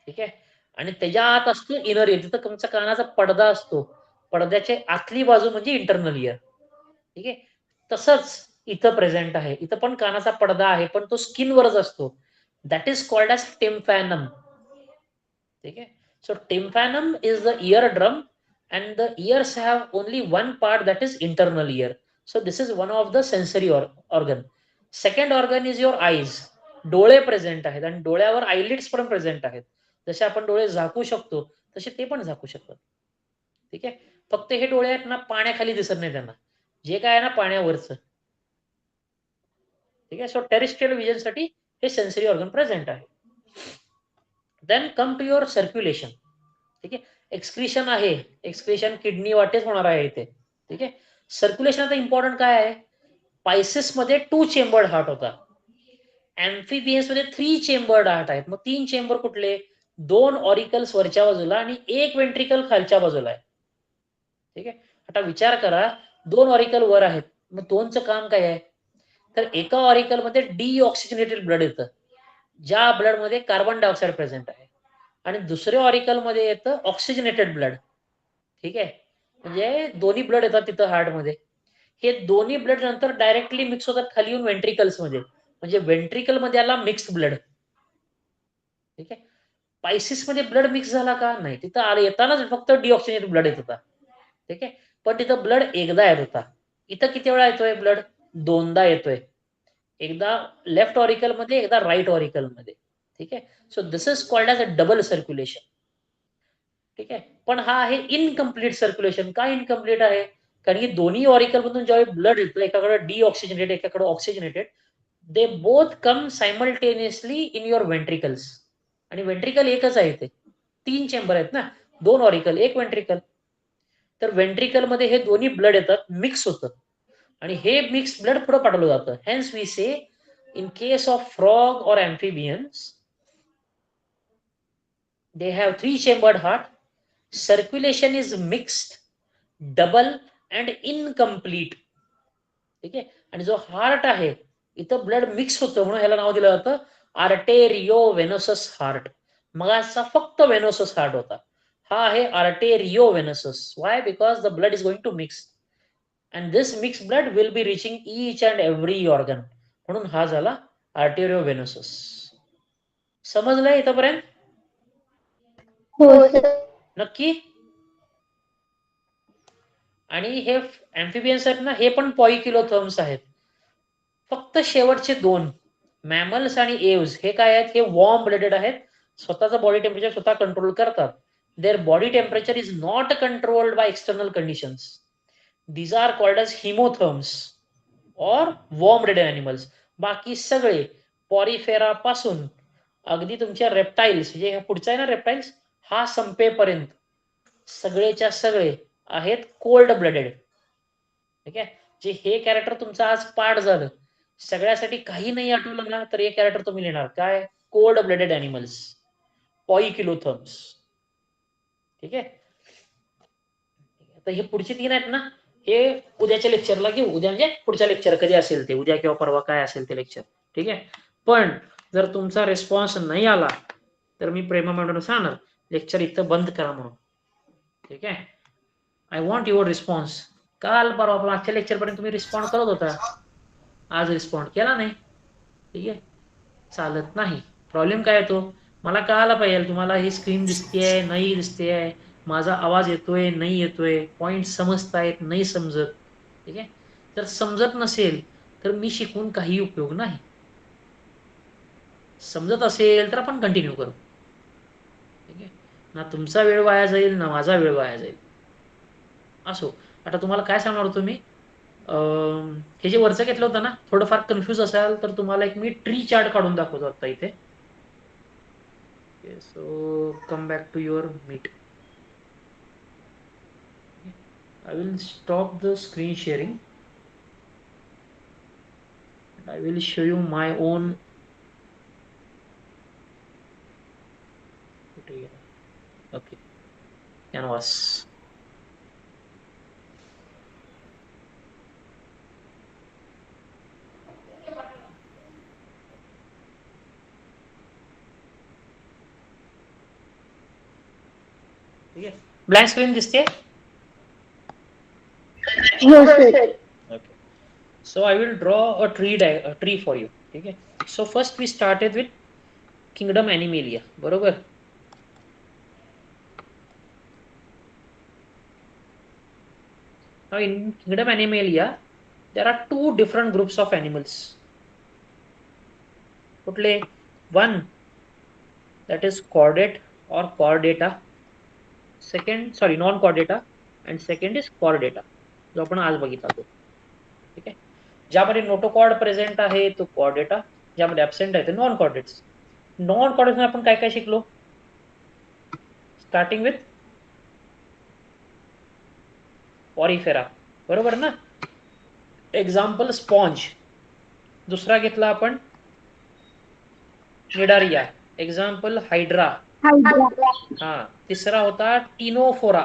ठीक आहे. आणि त्याच्या आत असतो इनर इयर, तिथं तुमचा कानाचा पडदा असतो. पडद्याच्या आतली बाजू म्हणजे इंटरनल इयर. ठीक आहे. तसंच इथं प्रेझेंट आहे. इथं पण कानाचा पडदा आहे, पण तो स्किनवरच असतो. That is called as tympanum. ठीक आहे. So tympanum is the ear drum and the ears have only one part, that is internal ear. So this is one of the sensory organ. Second organ is your eyes. डोळे present आहेत आणि डोळ्यावर आयलिड्स पण present आहेत. जसे आपण डोळे झाकू शकतो तसे ते पण झाकू शकतात. ठीक आहे. फक्त हे डोळे आहेत ना पाण्याखाली दिसत नाही त्यांना, जे काय आहे ना पाण्यावरचं. ठीक आहे. सो टेरेस्ट्रियल विजन साठी हे सेन्सरी ऑर्गन प्रेझेंट आहे. Then come to your circulation. ठीक आहे. एक्सक्रिशन आहे, एक्सक्रिशन किडनी वाटेच होणार आहे इथे. ठीक आहे. सर्क्युलेशन आता इम्पॉर्टंट काय आहे, पायसिस मध्ये 2 चेंबर्ड हार्ट होता, एम्फिबियन्स मध्ये 3 चेंबर्ड हार्ट आहेत. मग 3 चेंबर कुठले, 2 ऑरिकल्स वरच्या बाजूला आणि 1 वेंट्रिकल खालच्या बाजूला आहे. ठीक आहे. आता विचार करा, 2 ऑरिकल वर आहेत, मग 2चं काम काय आहे, तर एका ऑरिकल मध्ये डीऑक्सिजनेटेड ब्लड येतं, ज्या ब्लड मध्ये कार्बन डायऑक्साईड प्रेझेंट आहे, आणि दुसऱ्या ऑरिकल मध्ये येतं ऑक्सिजनेटेड ब्लड. ठीक आहे. म्हणजे दोन्ही ब्लड येतात तिथं हार्टमध्ये. हे दोन्ही ब्लड नंतर डायरेक्टली मिक्स होतात खाली येऊन वेंट्रिकल्स मध्ये, म्हणजे वेंट्रिकल मध्ये आला मिक्स्ड ब्लड. ठीक आहे. पायसिस मध्ये ब्लड मिक्स झाला का, नाही, तिथं आलं येतानाच फक्त डिऑक्सिजनेटेड ब्लड येत होता. ठीक आहे. पण तिथं ब्लड एकदा येत होता. इथं किती वेळा येतोय ब्लड, 2दा येतोय, एकदा लेफ्ट ऑरिकल मध्ये, एकदा राईट ऑरिकल मध्ये. ठीक आहे. So this is called as a double circulation. ठीक आहे. पण हा आहे इनकम्प्लीट सर्क्युलेशन. का इनकम्प्लीट आहे, कारण की दोन्ही ऑरिकल मधून ज्यावेळी ब्लड येतं, एकाकडे डीऑक्सिजनेटेड, एकाकडे oxygenated, they both come simultaneously in your ventricles. आणि वेंट्रिकल एकच आहे ते, 3 चेंबर आहेत ना, 2 ऑरिकल 1 वेंट्रिकल. तर वेंट्रिकल मध्ये हे दोन्ही ब्लड येतात, मिक्स होतं, आणि हे मिक्स ब्लड पुढे पाठवलं जातं. Hence we say in case of frog और amphibians, they have 3 chambered heart, circulation is mixed, double and incomplete. ठीक आहे. आणि जो हार्ट आहे, इथं ब्लड मिक्स होतं म्हणून ह्याला नाव दिलं जातं आर्टेरियो वेनोसस हार्ट. मगाचा फक्त वेनोसस हार्ट होता, हा आहे arterio venosus. Why, because the blood is going to mix and this mix blood will be reaching each and every organ, म्हणून हा झाला आर्टेरियो वेनोसस. समजलंय इथंपर्यंत? हो सर. नक्की. आणि हे अँफिबियन्स आहेत ना, हे पण पॉइकिलोथर्म्स आहेत. फक्त शेवटचे 2 मॅमल्स आणि एव्स हे काय आहेत, हे वॉर्म ब्लडेड आहेत, स्वतःचं बॉडी टेम्परेचर स्वतः कंट्रोल करतात. Their body temperature is not controlled by external conditions. These are called as homeotherms और वॉर्म ब्लडेड एनिमल्स. बाकी सगळे पॉरिफेरा पासून अगदी तुमच्या रेप्टाईल्स, जे पुढचा आहे ना रेप्टाईल्स, हा संपेपर्यंत सगळेच्या सगळे आहेत कोल्ड ब्लडेड. ठीक आहे. जे हे कॅरेक्टर तुमचं आज पाठ झालं, सगळ्यासाठी काही नाही आठवलं ना, तर हे कॅरेक्टर तुम्ही लिहिणार काय, कोल्ड ब्लडेड एनिमल्स, पॉइकिलोथर्म्स. ठीक आहे. आता हे पुढचे 3 आहेत ना, हे उद्याच्या लेक्चरला घेऊ. उद्या म्हणजे पुढच्या लेक्चर कधी असेल ते, उद्या किंवा परवा काय असेल ते लेक्चर. ठीक आहे. पण जर तुमचा रिस्पॉन्स नाही आला तर मी प्रेमा मॅडम सांगणार लेक्चर इथं बंद करा म्हणून. ठीक आहे. I want your response. काल परवा मागच्या लेक्चर पर्यंत तुम्ही रिस्पॉन्ड करत होता, आज रिस्पॉन्ड केला नाही. ठीक आहे. चालत नाही. प्रॉब्लेम काय येतो, मला कळायला पाहिजे तुम्हाला ही स्क्रीन दिसतेय नाही दिसतेय, माझा आवाज येतोय नाही येतोय, पॉइंट समजतायत नाही समजत. ठीक आहे. जर समजत नसेल तर मी शिकवून काही उपयोग नाही, समजत असेल तर आपण कंटिन्यू करू. ठीक आहे. ना तुमचा वेळ वाया जाईल ना माझा वेळ वाया जाईल. असो, आता तुम्हाला काय सांगणार होतो मी, हे जे वरचं घेतलं होतं ना, थोडंफार कन्फ्यूज असाल तर तुम्हाला एक मी ट्री चार्ट काढून दाखवतो आता इथे. So come back to your meet. I will stop the screen sharing and I will show you my own. Okay, canvas. ठीक आहे. ब्लँक स्क्रीन दिसते. हो sir. Okay. So I will draw a tree for you. ठीक आहे. So first we started with kingdom Animalia. बरोबर. Now in kingdom Animalia there are two different groups of animals. कुठले? One that is chordate or chordata. Second, sorry, non-chordata, and second is chordata, जो आपण आज बघितला तो. ठीक आहे. ज्यामध्ये नोटोकॉर्ड प्रेझेंट आहे तो कॉर्डेटा, ज्यामध्ये ऍबसेंट आहे ते नॉन कॉर्डेट्स. नॉन कॉर्डेट्स मध्ये आपण काय काय शिकलो? स्टार्टिंग विथ पॉरिफेरा, बरोबर ना. Example sponge. दुसरा घेतला आपण निडारिया. Example hydra. हा. तिसरा होता टिनोफोरा.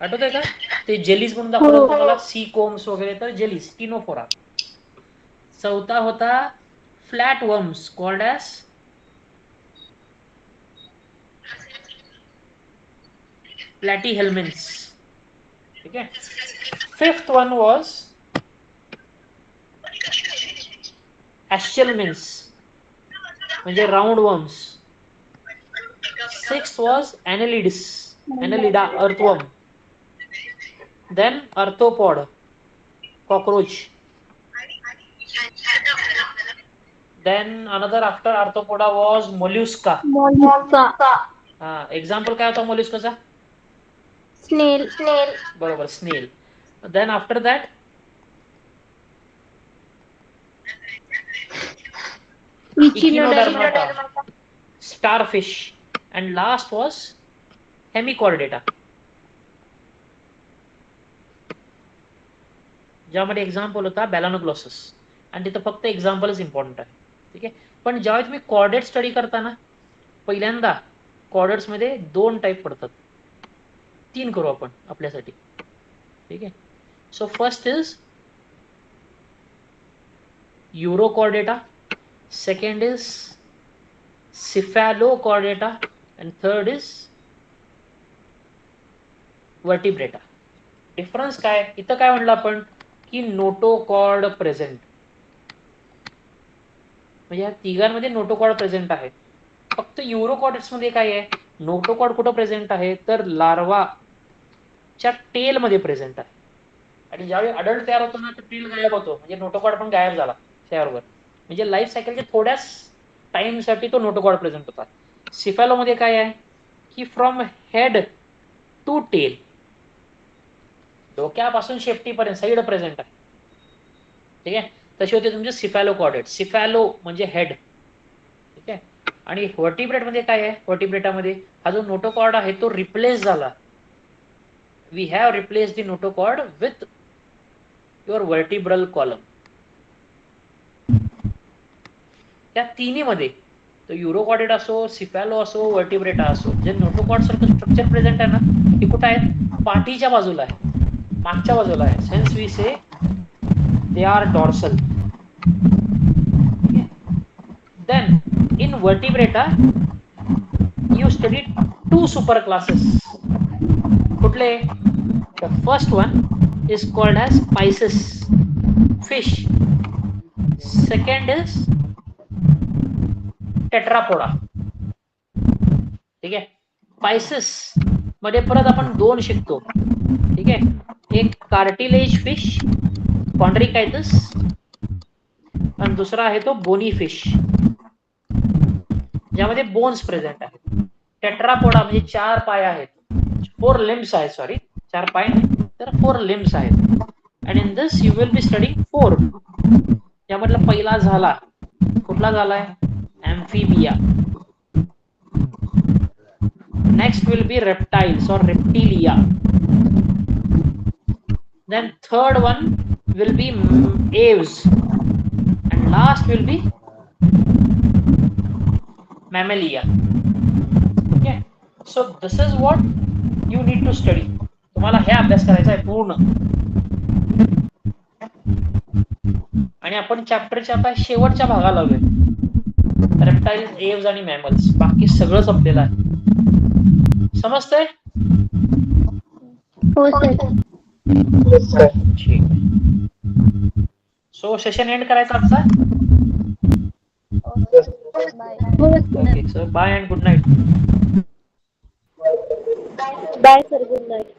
आठवतंय का? ते जेलीज म्हणून दाखवलं तुम्हाला, सी कोम्स वगैरे, तर जेलीज टिनोफोरा. चौथा होता flat worms called as Platyhelminthes. ठीक आहे. फिफ्थ वन वॉज ॲशेलमिन्स म्हणजे round worms. Sixth was Annelida earthworm. Then arthropod cockroach. Then another after arthropoda was mollusca. Example काय होता molluscaचा? स्नेल. बरोबर, स्नेल. Then after that Echinodermata, starfish, and last was hemichordata. ज्यामध्ये example होता बॅलानोग्लॉसस, आणि तिथं फक्त एक्झाम्पलच इम्पॉर्टंट आहे. ठीक आहे. पण ज्यावेळी तुम्ही कॉर्डेट स्टडी करताना पहिल्यांदा कॉर्डेट्स मध्ये दोन टाईप पडतात. तीन करू आपण आपल्यासाठी. ठीक आहे. So first is Urochordata, second is Cephalochordata, and third is Vertebrata. Difference काय? इथं काय म्हणलं आपण की नोटोकॉर्ड प्रेझेंट, म्हणजे या तिघांमध्ये नोटोकॉर्ड प्रेझेंट आहे. फक्त युरोकॉर्डेट्स मध्ये काय आहे? नोटोकॉर्ड कुठं प्रेझेंट आहे? तर लार्वाच्या टेल मध्ये प्रेझेंट आहे. आणि ज्यावेळी अडल्ट तयार होतो ना, तर टेल गायब होतो, म्हणजे नोटोकॉर्ड पण गायब झाला त्याबरोबर. म्हणजे लाईफ सायकलच्या थोड्याच टाइमसाठी तो नोटोकॉर्ड प्रेझेंट होता. सिफॅलो मध्ये काय आहे की फ्रॉम हेड टू टेल, डोक्यापासून शेपटीपर्यंत सगळं प्रेझेंट आहे. ठीक आहे. तसे होते तुमचे सिफॅलोकॉर्डेट. सिफॅलो म्हणजे हेड. ठीक आहे. आणि व्हर्टिब्रेट मध्ये काय आहे? व्हर्टिब्रेटामध्ये हा जो नोटोकॉर्ड आहे तो रिप्लेस झाला. We have replace the notochord with your vertebral column. त्या तिन्ही मध्ये तो युरोकॉर्डेट असो, सिफॅलो असो, व्हर्टिब्रेटा असो, जे नोटोकॉर्ड सारखं स्ट्रक्चर प्रेझेंट आहे ना, हे कुठं आहेत? पाठीच्या बाजूला आहे, मागच्या बाजूला आहे. Since we say they are dorsal. Okay. Then in vertebrata you studied two super classes. कुठले? The first one is called as Pisces fish. Second is Tetrapoda. ठीक आहे. Pisces मध्ये परत आपण दोन शिकतो. ठीक आहे. एक कार्टिलेज फिश कॉन्ड्रिकायटस, आणि दुसरा आहे तो बोनी फिश, ज्यामध्ये बोन्स प्रेझेंट आहेत. टेट्रापोडा म्हणजे चार पाय आहेत, 4 लिम्स आहेत, सॉरी 4 पाय नाही तर 4 लिम्स आहेत. आणि in this you will be studying 4. यामधला पहिला झाला, कुठला झालाय? Amphibia. Next will be reptiles और reptilia. Then third one will be aves, and last will be mammalia. Okay, so this is what you need to study. तुम्हाला हे अभ्यास करायचा आहे पूर्ण. आणि आपण चॅप्टरच्या आता शेवटच्या भागाला आलोय. रेप्टाइल्स, एव्स आणि मॅमल्स, बाकी सगळं संपलेलं आहे. समजतंय? हो सर. ठीक आहे. सो सेशन एंड करायचा आमचा. हो sir. Okay sir, bye and good night. Bye sir, good night.